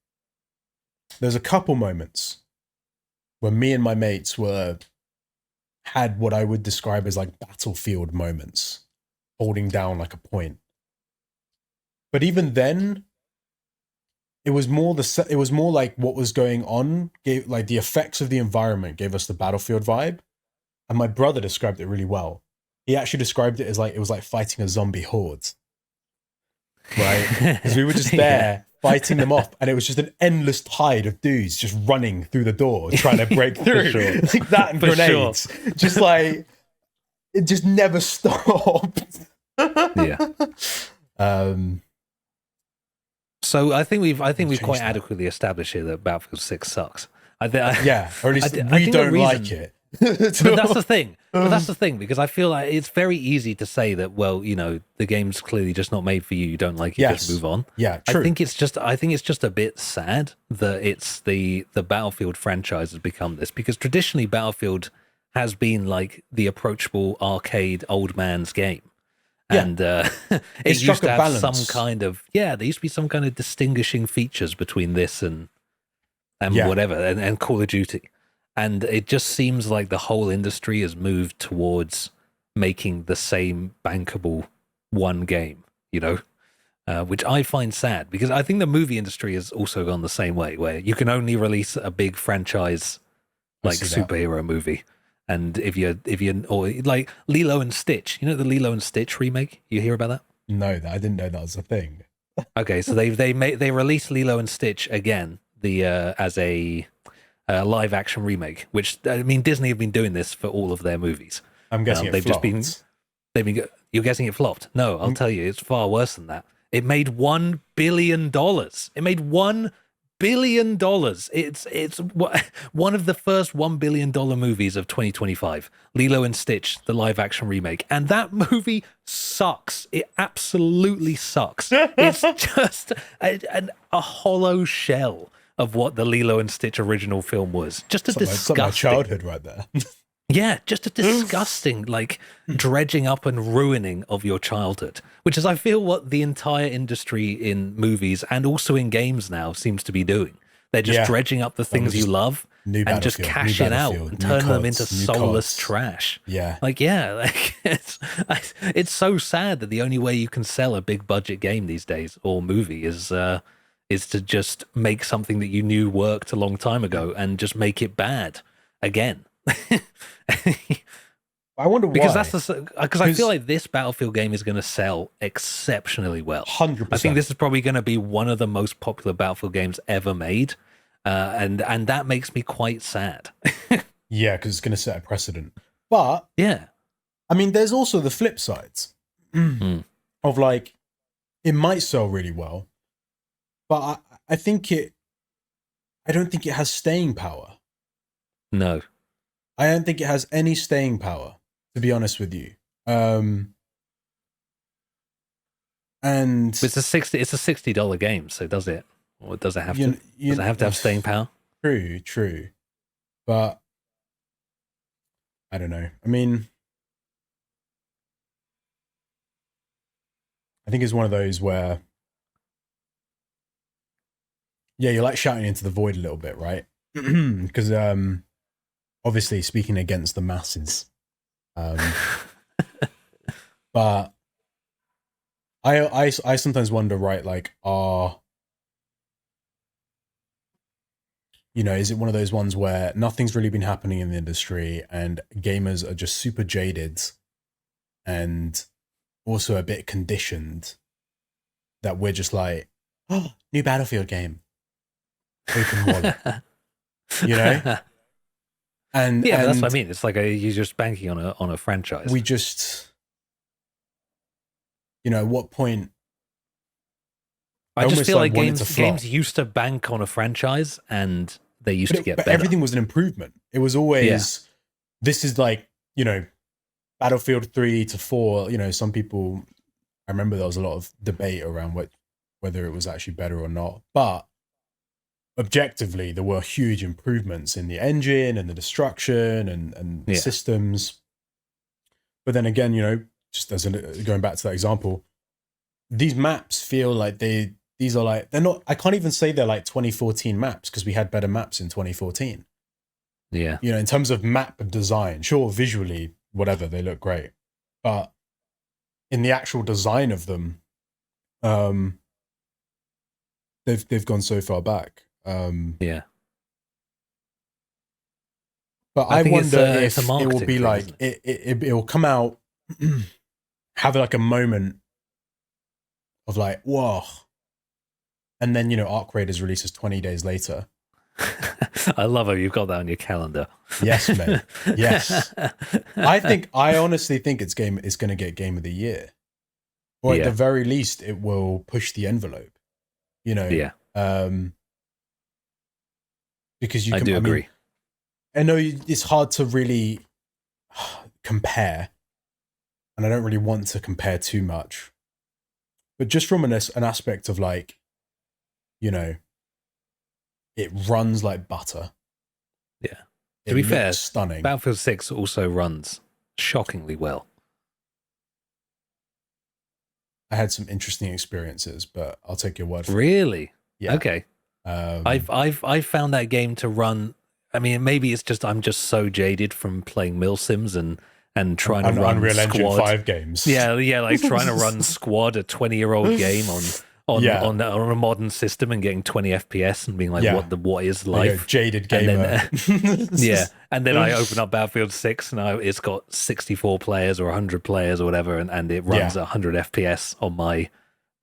there's a couple moments where me and my mates had what I would describe as like battlefield moments, holding down like a point. But even then, it was more like what was going on gave like the effects of the environment gave us the battlefield vibe. And my brother described it really well. He actually described it as like it was like fighting a zombie horde, right? Because we were just there fighting them off, and it was just an endless tide of dudes just running through the door trying to break through. Sure. Like that and grenades, just like it just never stopped. Yeah. So I think we've quite adequately established here that Battlefield 6 sucks. Or at least we don't like it. But that's the thing. Because I feel like it's very easy to say that, well, the game's clearly just not made for you. You don't like it, just move on. Yeah, true. I think it's just a bit sad that it's the Battlefield franchise has become this, because traditionally Battlefield has been like the approachable arcade old man's game. And it used to have some kind of there used to be some kind of distinguishing features between this and whatever and Call of Duty, and it just seems like the whole industry has moved towards making the same bankable one game, which I find sad, because I think the movie industry has also gone the same way, where you can only release a big franchise like superhero movie. And if you're or like Lilo and Stitch, the Lilo and Stitch remake, you hear about that? No, I didn't know that was a thing. Okay, so they released Lilo and Stitch again, as a live action remake. Which, I mean, Disney have been doing this for all of their movies. I'm guessing they've flopped. You're guessing it flopped? No, I'll tell you, it's far worse than that. It made $1 billion. It made $1 billion. It's one of the first $1 billion movies of 2025. Lilo and Stitch, the live action remake, and that movie sucks. It absolutely sucks. It's just a hollow shell of what the Lilo and Stitch original film was. Just a disgusting. My childhood right there. Yeah, just a disgusting, dredging up and ruining of your childhood, which is, I feel, what the entire industry in movies and also in games now seems to be doing. They're just dredging up the things you love and just cash it out and turn them into soulless trash. Yeah. It's so sad that the only way you can sell a big budget game these days or movie is to just make something that you knew worked a long time ago and just make it bad again. I wonder why. Because I feel like this Battlefield game is going to sell exceptionally well. 100%. I think this is probably going to be one of the most popular Battlefield games ever made, and that makes me quite sad. Yeah, because it's going to set a precedent. But yeah, I mean, there's also the flip sides of like it might sell really well, but I don't think it has staying power. No, I don't think it has any staying power, to be honest with you. And it's a $60 game, so does it? Or does it have to? Does it have to have staying power? True, but I don't know. I mean, I think it's one of those where, yeah, you're like shouting into the void a little bit, right? Because obviously speaking against the masses. But I sometimes wonder, right, like, is it one of those ones where nothing's really been happening in the industry and gamers are just super jaded and also a bit conditioned that we're just like, oh, new Battlefield game, open wallet, And yeah, that's what I mean. It's like you're just banking on a franchise. We just, at what point? I just feel like games used to bank on a franchise and they used to get better. Everything was an improvement. It was always, this is like, Battlefield 3 to 4, some people, I remember there was a lot of debate around whether it was actually better or not. But objectively, there were huge improvements in the engine and the destruction and systems. But then again, just going back to that example, these maps feel like they're not, I can't even say they're like 2014 maps because we had better maps in 2014. Yeah. In terms of map design, sure, visually, whatever, they look great. But in the actual design of them, they've gone so far back. Yeah. But I wonder if it will be like, it will come out, have like a moment of like, whoa. And then, Arc Raiders releases 20 days later. I love how you've got that on your calendar. Yes, mate. Yes. I honestly think it's going to get Game of the Year. Or at the very least, it will push the envelope. Yeah. Because I agree. I know it's hard to really compare. And I don't really want to compare too much. But just from an aspect of like, it runs like butter. Yeah. To be fair, stunning. Battlefield 6 also runs shockingly well. I had some interesting experiences, but I'll take your word for it. Really? Yeah. Okay. I've found that game to run. I mean, maybe it's just I'm just so jaded from playing Milsims and trying to run Unreal Squad. Engine 5 games. Yeah, like trying to run Squad, a 20-year-old game on a modern system and getting 20 FPS and being like, what is life? Jaded gamer. And then I open up Battlefield 6 and it's got 64 players or 100 players or whatever, and it runs 100 FPS on my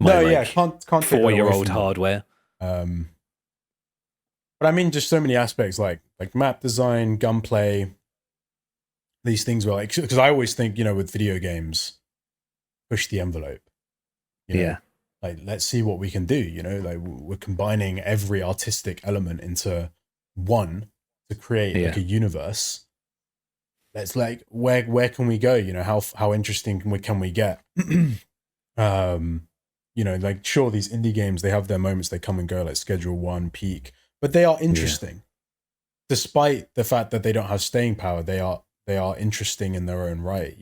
can't 4-year-old hardware. But I mean, just so many aspects like map design, gunplay, these things were like, because I always think, with video games, push the envelope. Like, let's see what we can do, like we're combining every artistic element into one to create like a universe. Let's like, where can we go? How interesting can we get? Like, sure, these indie games, they have their moments, they come and go, like Schedule 1, Peak, but they are interesting. Despite the fact that they don't have staying power, they are interesting in their own right,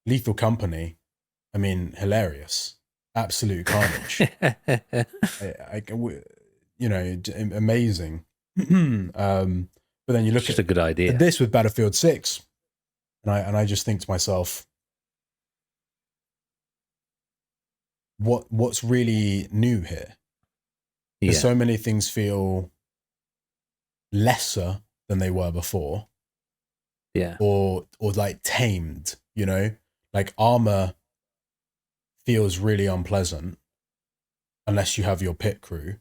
Lethal Company, I mean, hilarious. Absolute carnage. Amazing. But then you look at a good idea. This with Battlefield 6, and I just think to myself, what's really new here. Yeah. Because so many things feel lesser than they were before. Yeah. Or like tamed, you know? Like armor feels really unpleasant unless you have your pit crew.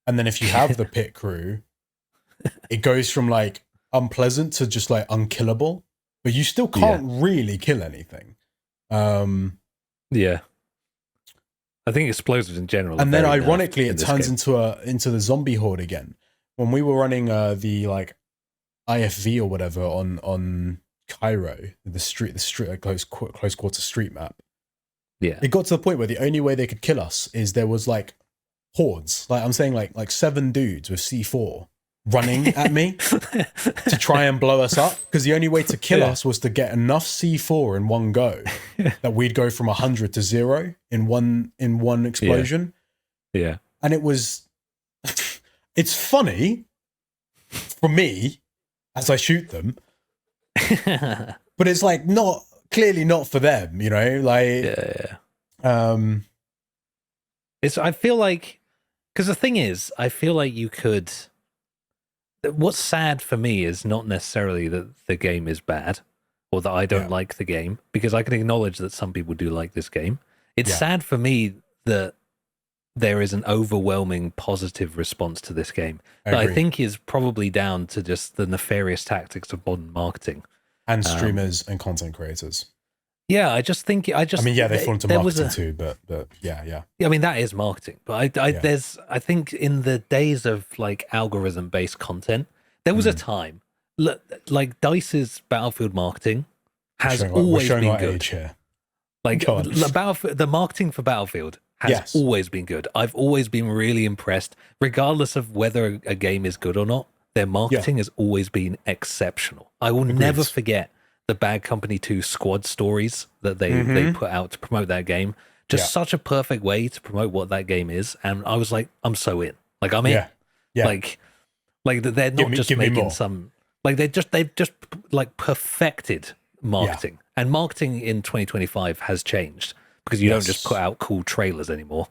And then if you have the pit crew, it goes from like unpleasant to just like unkillable, but you still can't really kill anything. Yeah. I think explosives in general. And then ironically it turns into the zombie horde again. When we were running the like IFV or whatever on Cairo, the street like close quarter street map. Yeah. It got to the point where the only way they could kill us is there was like hordes. Like I'm saying like 7 dudes with C4 running at me to try and blow us up, because the only way to kill us was to get enough C4 in one go that we'd go from 100 to 0 in one explosion. Yeah. And it was it's funny for me as I shoot them, but it's like clearly not for them, you know, like I feel like, because the thing is, I feel like you could. What's sad for me is not necessarily that the game is bad or that I don't like the game, because I can acknowledge that some people do like this game. It's sad for me that there is an overwhelming positive response to this game that I think is probably down to just the nefarious tactics of modern marketing and streamers and content creators. Yeah, I mean, they fall into marketing too, but yeah. I mean, that is marketing, but I think in the days of like algorithm based content, there was a time like DICE's Battlefield marketing has always been good. Age here. Like the marketing for Battlefield has always been good. I've always been really impressed, regardless of whether a game is good or not. Their marketing has always been exceptional. I will never forget the Bad Company 2 squad stories that they put out to promote that game. Just such a perfect way to promote what that game is. And I was like, I'm so in. Like, I'm in. Yeah. Like they're not just making some, like they've just like perfected marketing. And marketing in 2025 has changed, because you don't just put out cool trailers anymore.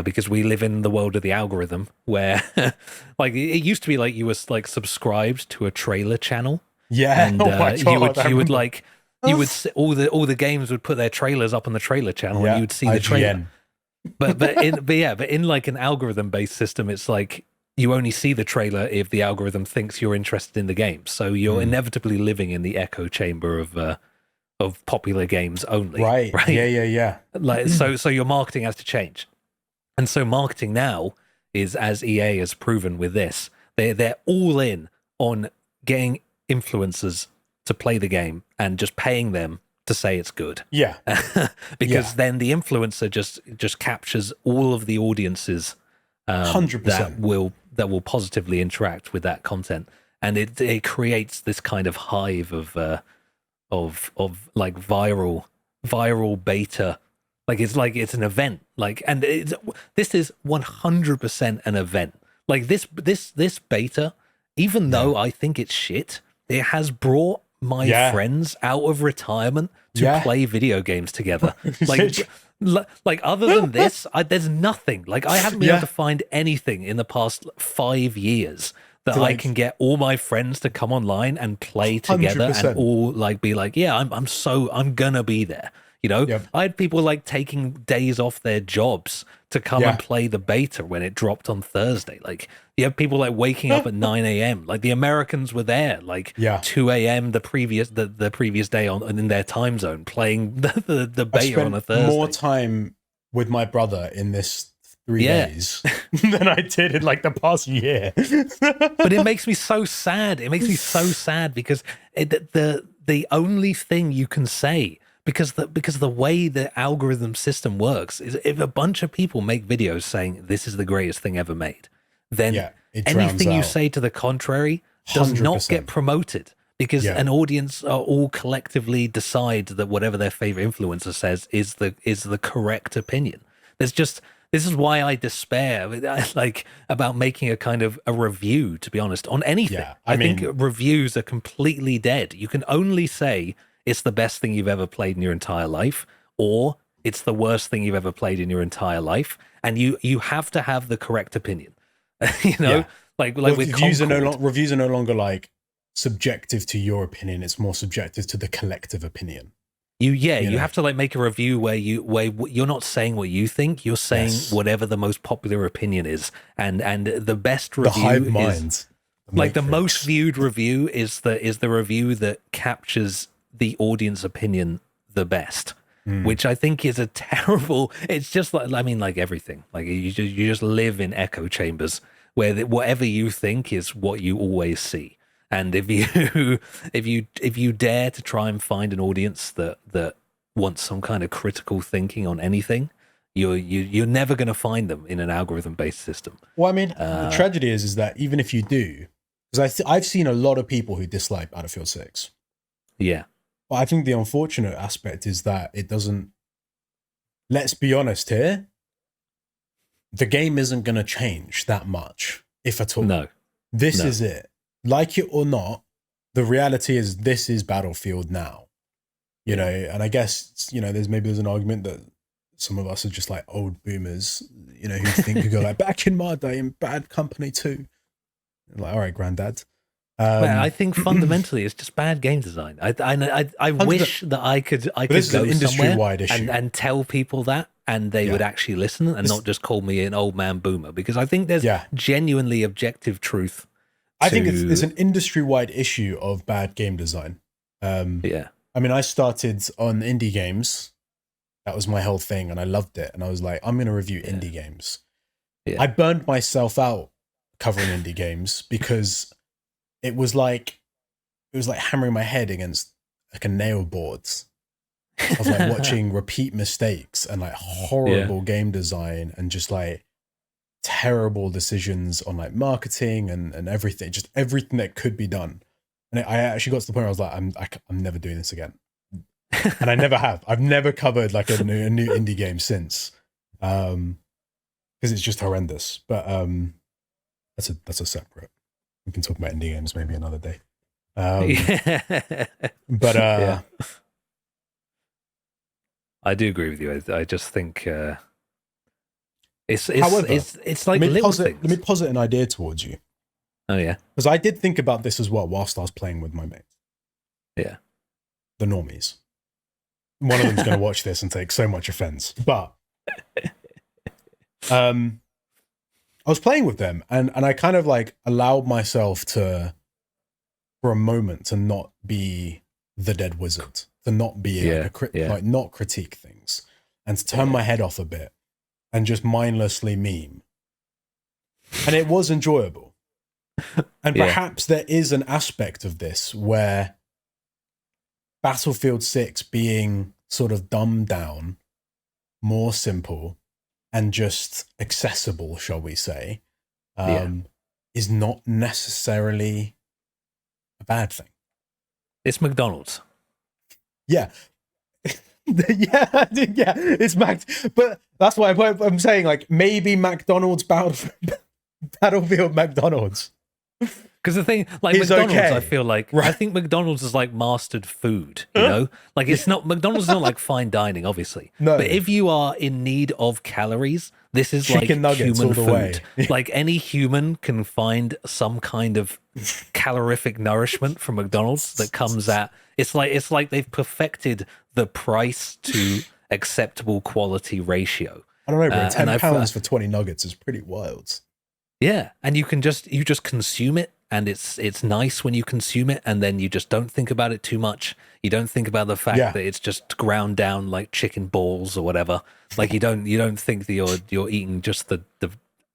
Because we live in the world of the algorithm where like it used to be like you were like subscribed to a trailer channel. Yeah, and you would all the games would put their trailers up on the trailer channel, and you would see the trailer. But in like an algorithm based system, it's like you only see the trailer if the algorithm thinks you're interested in the game. So you're inevitably living in the echo chamber of popular games only. Right. Yeah. Like so your marketing has to change, and so marketing now is, as EA has proven with this, they're all in on getting influencers to play the game and just paying them to say it's good. Yeah. Because then the influencer just captures all of the audiences 100% that will positively interact with that content, and it creates this kind of hive of like viral beta. Like it's an event. Like, and this is 100% an event. Like this beta, even though I think it's shit, it has brought my friends out of retirement to play video games together. Like other than this, there's nothing. Like I haven't been able to find anything in the past 5 years that I can get all my friends to come online and play together 100%. And all like be like, yeah, I'm gonna be there. You know, I had people like taking days off their jobs to come and play the beta when it dropped on Thursday. Like you have people like waking up at 9 a.m. Like the Americans were there, like 2 a.m. the previous day in their time zone playing the beta on a Thursday. More time with my brother in this 3 days than I did in like the past year. But it makes me so sad. It makes me so sad because the only thing you can say, because the way the algorithm system works is, if a bunch of people make videos saying this is the greatest thing ever made, then anything you say to the contrary does 100%. Not get promoted, because an audience are all collectively decide that whatever their favorite influencer says is the correct opinion. This is why I despair like about making a kind of a review, to be honest, on anything. I think reviews are completely dead. You can only say it's the best thing you've ever played in your entire life, or it's the worst thing you've ever played in your entire life, and you have to have the correct opinion. You know, Yeah. like Well, with reviews are no longer like subjective to your opinion. It's more subjective to the collective opinion. you have to like make a review where you're not saying what you think, you're saying whatever the most popular opinion is, and the best review, the hive mind, like the most viewed review is the review that captures the audience opinion the best, which I think is a terrible. It's just like, I mean, like everything, like you just live in echo chambers where whatever you think is what you always see. And if you if you dare to try and find an audience that wants some kind of critical thinking on anything, you're never going to find them in an algorithm based system. Well, I mean, the tragedy is that even if you do, because I've seen a lot of people who dislike Battlefield 6. Yeah. But I think the unfortunate aspect is that it doesn't. Let's be honest here. The game isn't going to change that much, if at all. No. This is it. Like it or not, the reality is this is Battlefield now. You know, and I guess, you know, there's an argument that some of us are just like old boomers, you know, who go like, back in my day in Bad Company 2. Like, all right, granddad. I think fundamentally it's just bad game design. I wish that I could go industry-wide somewhere and tell people that, and they would actually listen and not just call me an old man boomer, because I think there's genuinely objective truth. I think it's an industry-wide issue of bad game design. I mean, I started on indie games. That was my whole thing, and I loved it. And I was like, I'm going to review indie games. I burned myself out covering indie games because it was like hammering my head against like a nail board of like watching repeat mistakes and like horrible game design and just like terrible decisions on like marketing and everything, just everything that could be done. And I actually got to the point where I was like, I'm never doing this again. And I never have. I've never covered like a new indie game since, because it's just horrendous. But that's a separate. We can talk about indie games maybe another day. But I do agree with you. I just think it's like little things. Let me posit an idea towards you. Oh yeah, because I did think about this as well whilst I was playing with my mates. Yeah, the normies. One of them's going to watch this and take so much offense, but I was playing with them and I kind of like allowed myself to, for a moment, to not be the dead wizard, to not be like not critique things, and to turn my head off a bit and just mindlessly meme. And it was enjoyable. And perhaps there is an aspect of this where Battlefield 6 being sort of dumbed down, more simple, and just accessible, shall we say, is not necessarily a bad thing. It's McDonald's. Yeah. It's but that's why I'm saying, like, maybe McDonald's Battlefield McDonald's. Because the thing, like McDonald's, I feel like, I think McDonald's is like mastered food, you know? Like it's not, McDonald's is not like fine dining, obviously. No. But if you are in need of calories, this is chicken like human food. Like any human can find some kind of calorific nourishment from McDonald's that comes at, it's like they've perfected the price to acceptable quality ratio. I don't know, bro. £10 for 20 nuggets is pretty wild. Yeah, and you just consume it, and it's nice when you consume it, and then you just don't think about it too much. You don't think about the fact that it's just ground down like chicken balls or whatever. Like you don't think that you're eating just the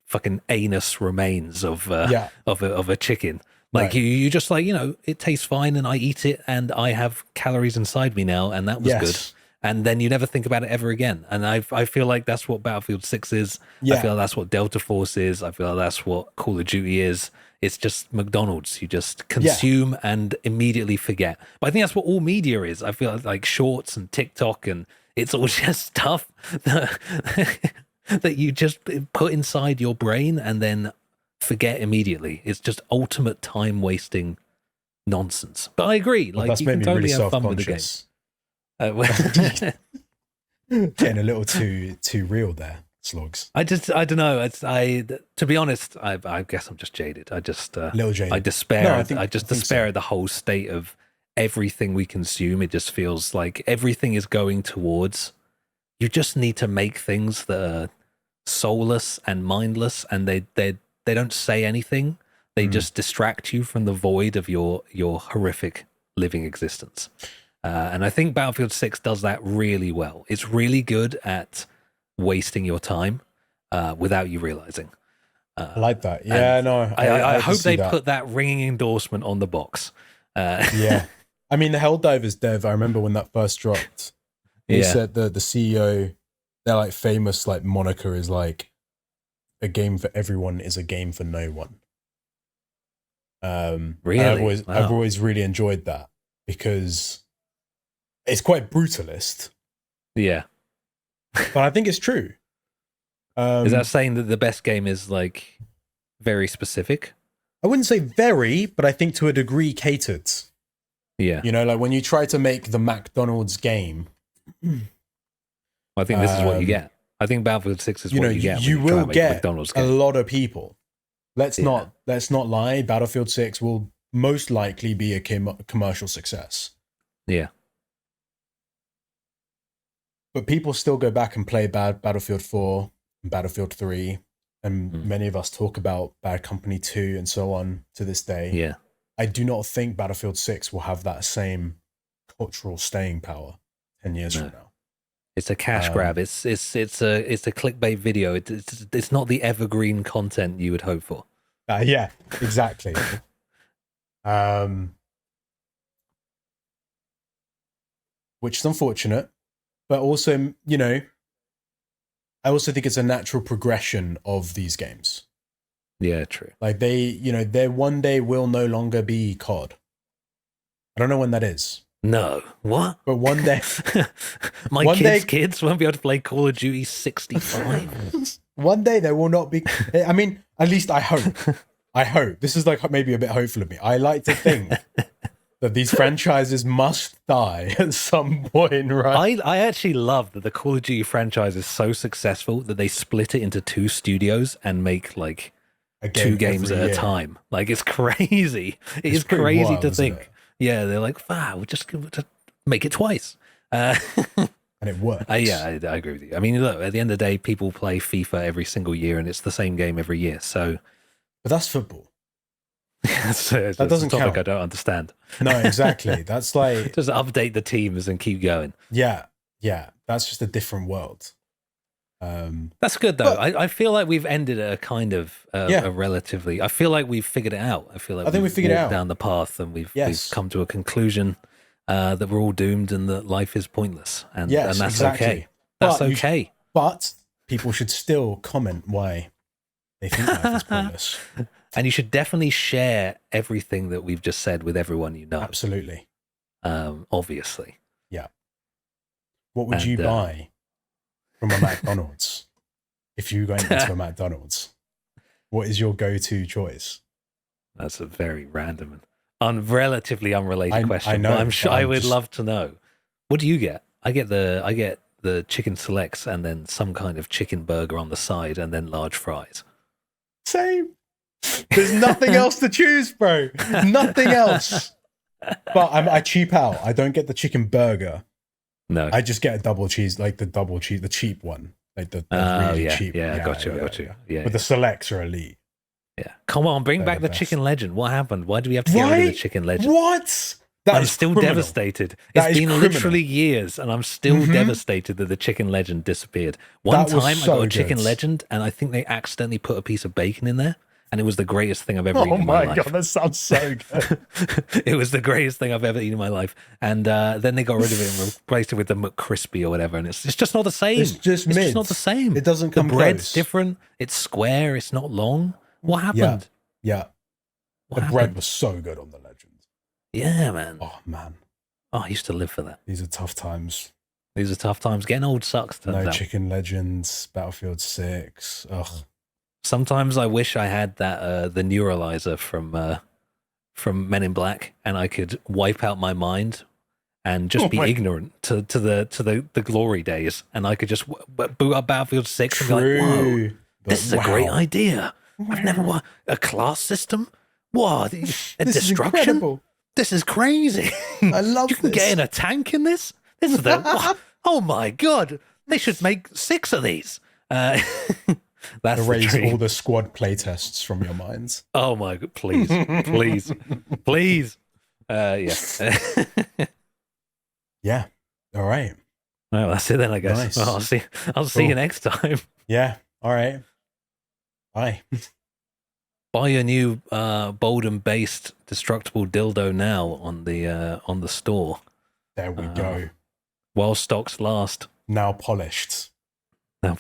fucking anus remains of a chicken. Like you just like, you know, it tastes fine, and I eat it, and I have calories inside me now, and that was good. And then you never think about it ever again. And I feel like that's what Battlefield 6 is. I feel like that's what Delta Force is. I feel like that's what Call of Duty is. It's just McDonald's. You just consume and immediately forget. But I think that's what all media is. I feel like shorts and TikTok, and it's all just stuff that you just put inside your brain and then forget immediately. It's just ultimate time wasting nonsense. But I agree. Like, that's you made can me totally really have fun with the game. Getting a little too real there, Slogs. I don't know. To be honest, I guess I'm just jaded. Little I jaded. despair. No, I just think despair so. at the whole state of everything we consume. It just feels like everything is going towards. You just need to make things that are soulless and mindless, and they don't say anything. They just distract you from the void of your horrific living existence. And I think Battlefield 6 does that really well. It's really good at wasting your time without you realizing. I like that. Yeah, no, I hope they that. put that ringing endorsement on the box. Yeah. I mean, the Helldivers dev, I remember when that first dropped, they said the CEO, their like famous like moniker is like, a game for everyone is a game for no one. Really? I've always really enjoyed that because it's quite brutalist. Yeah. But I think it's true. Is that saying that the best game is like very specific? I wouldn't say very, but I think to a degree catered. Yeah. You know, like when you try to make the McDonald's game. I think this is what you get. I think Battlefield 6 is what you get. You will get McDonald's a game. lot of people. Let's not lie. Battlefield 6 will most likely be a commercial success. Yeah. But people still go back and play Battlefield 4 and Battlefield 3. And many of us talk about Bad Company 2 and so on to this day. Yeah. I do not think Battlefield 6 will have that same cultural staying power 10 years from now. It's a cash grab. It's a clickbait video. It's not the evergreen content you would hope for. Yeah, exactly. Which is unfortunate, but also, you know, I also think it's a natural progression of these games. Yeah, true. Like they one day will no longer be COD. I don't know when that is. No. What? But one day. My kids won't be able to play Call of Duty 65. One day there will not be. I mean, at least I hope. I hope. This is like maybe a bit hopeful of me. I like to think that these franchises must die at some point, right? I actually love that the Call of Duty franchise is so successful that they split it into 2 studios and make like 2 games at a time. Like it's crazy. It's crazy wild, to think. Yeah, they're like, we'll just make it twice. And it works. Yeah, I agree with you. I mean, look, at the end of the day, people play FIFA every single year and it's the same game every year. So, but that's football. that doesn't count. I don't understand. No, exactly. That's like just update the teams and keep going. Yeah. That's just a different world. That's good though. I feel like we've ended a kind of a relatively. I feel like we've figured it out. I feel like we figured it out down the path and we've come to a conclusion that we're all doomed and that life is pointless. And that's okay. That's okay. But people should still comment why they think life is pointless. And you should definitely share everything that we've just said with everyone you know. Absolutely. Obviously. Yeah. What would you buy from a McDonald's if you went into a McDonald's? What is your go-to choice? That's a very random and relatively unrelated question. I know. But I'm sure I would love to know. What do you get? I get the chicken selects and then some kind of chicken burger on the side and then large fries. Same. There's nothing else to choose, bro. Nothing else. But I cheap out. I don't get the chicken burger. No. I just get a double cheese, like the cheap one. Like the really cheap. Yeah, got you. Yeah. But the selects are elite. Yeah. Come on, bring back the chicken legend. What happened? Why do we have to get rid of the chicken legend? What? I'm still devastated. It's been literally years and I'm still devastated that the chicken legend disappeared. One time I got a chicken legend and I think they accidentally put a piece of bacon in there. And it was the greatest thing I've ever eaten in my life. Oh my God, that sounds so good. It was the greatest thing I've ever eaten in my life. And then they got rid of it and replaced it with the McCrispy or whatever. And it's just not the same. It's just not the same. It doesn't come close. The bread's close. different. It's square. It's not long. What happened? Yeah. The bread was so good on the legend. Yeah, man. Oh, man. Oh, I used to live for that. These are tough times. Getting old sucks. No chicken legends, Battlefield 6. Ugh. Sometimes I wish I had that the neuralizer from Men in Black, and I could wipe out my mind and just Oh be my- ignorant to the glory days, and I could just boot up Battlefield 6 and be like, whoa, True. this is But a great wow. idea. I've never Wow. a class system. What? A This is destruction? incredible. This is crazy. I love You can this. get in a tank in this. This is the oh my god! They should make 6 of these. That's the Erase dream. all the squad playtests from your minds. Oh my god! Please, please, please. Yeah. Yeah. All right. Well, that's it then, I guess. Nice. Well, I'll see you Cool. next time. Yeah. All right. Bye. Buy your new Bolden based destructible dildo now on the store There we go. while stocks last. Now polished. Now,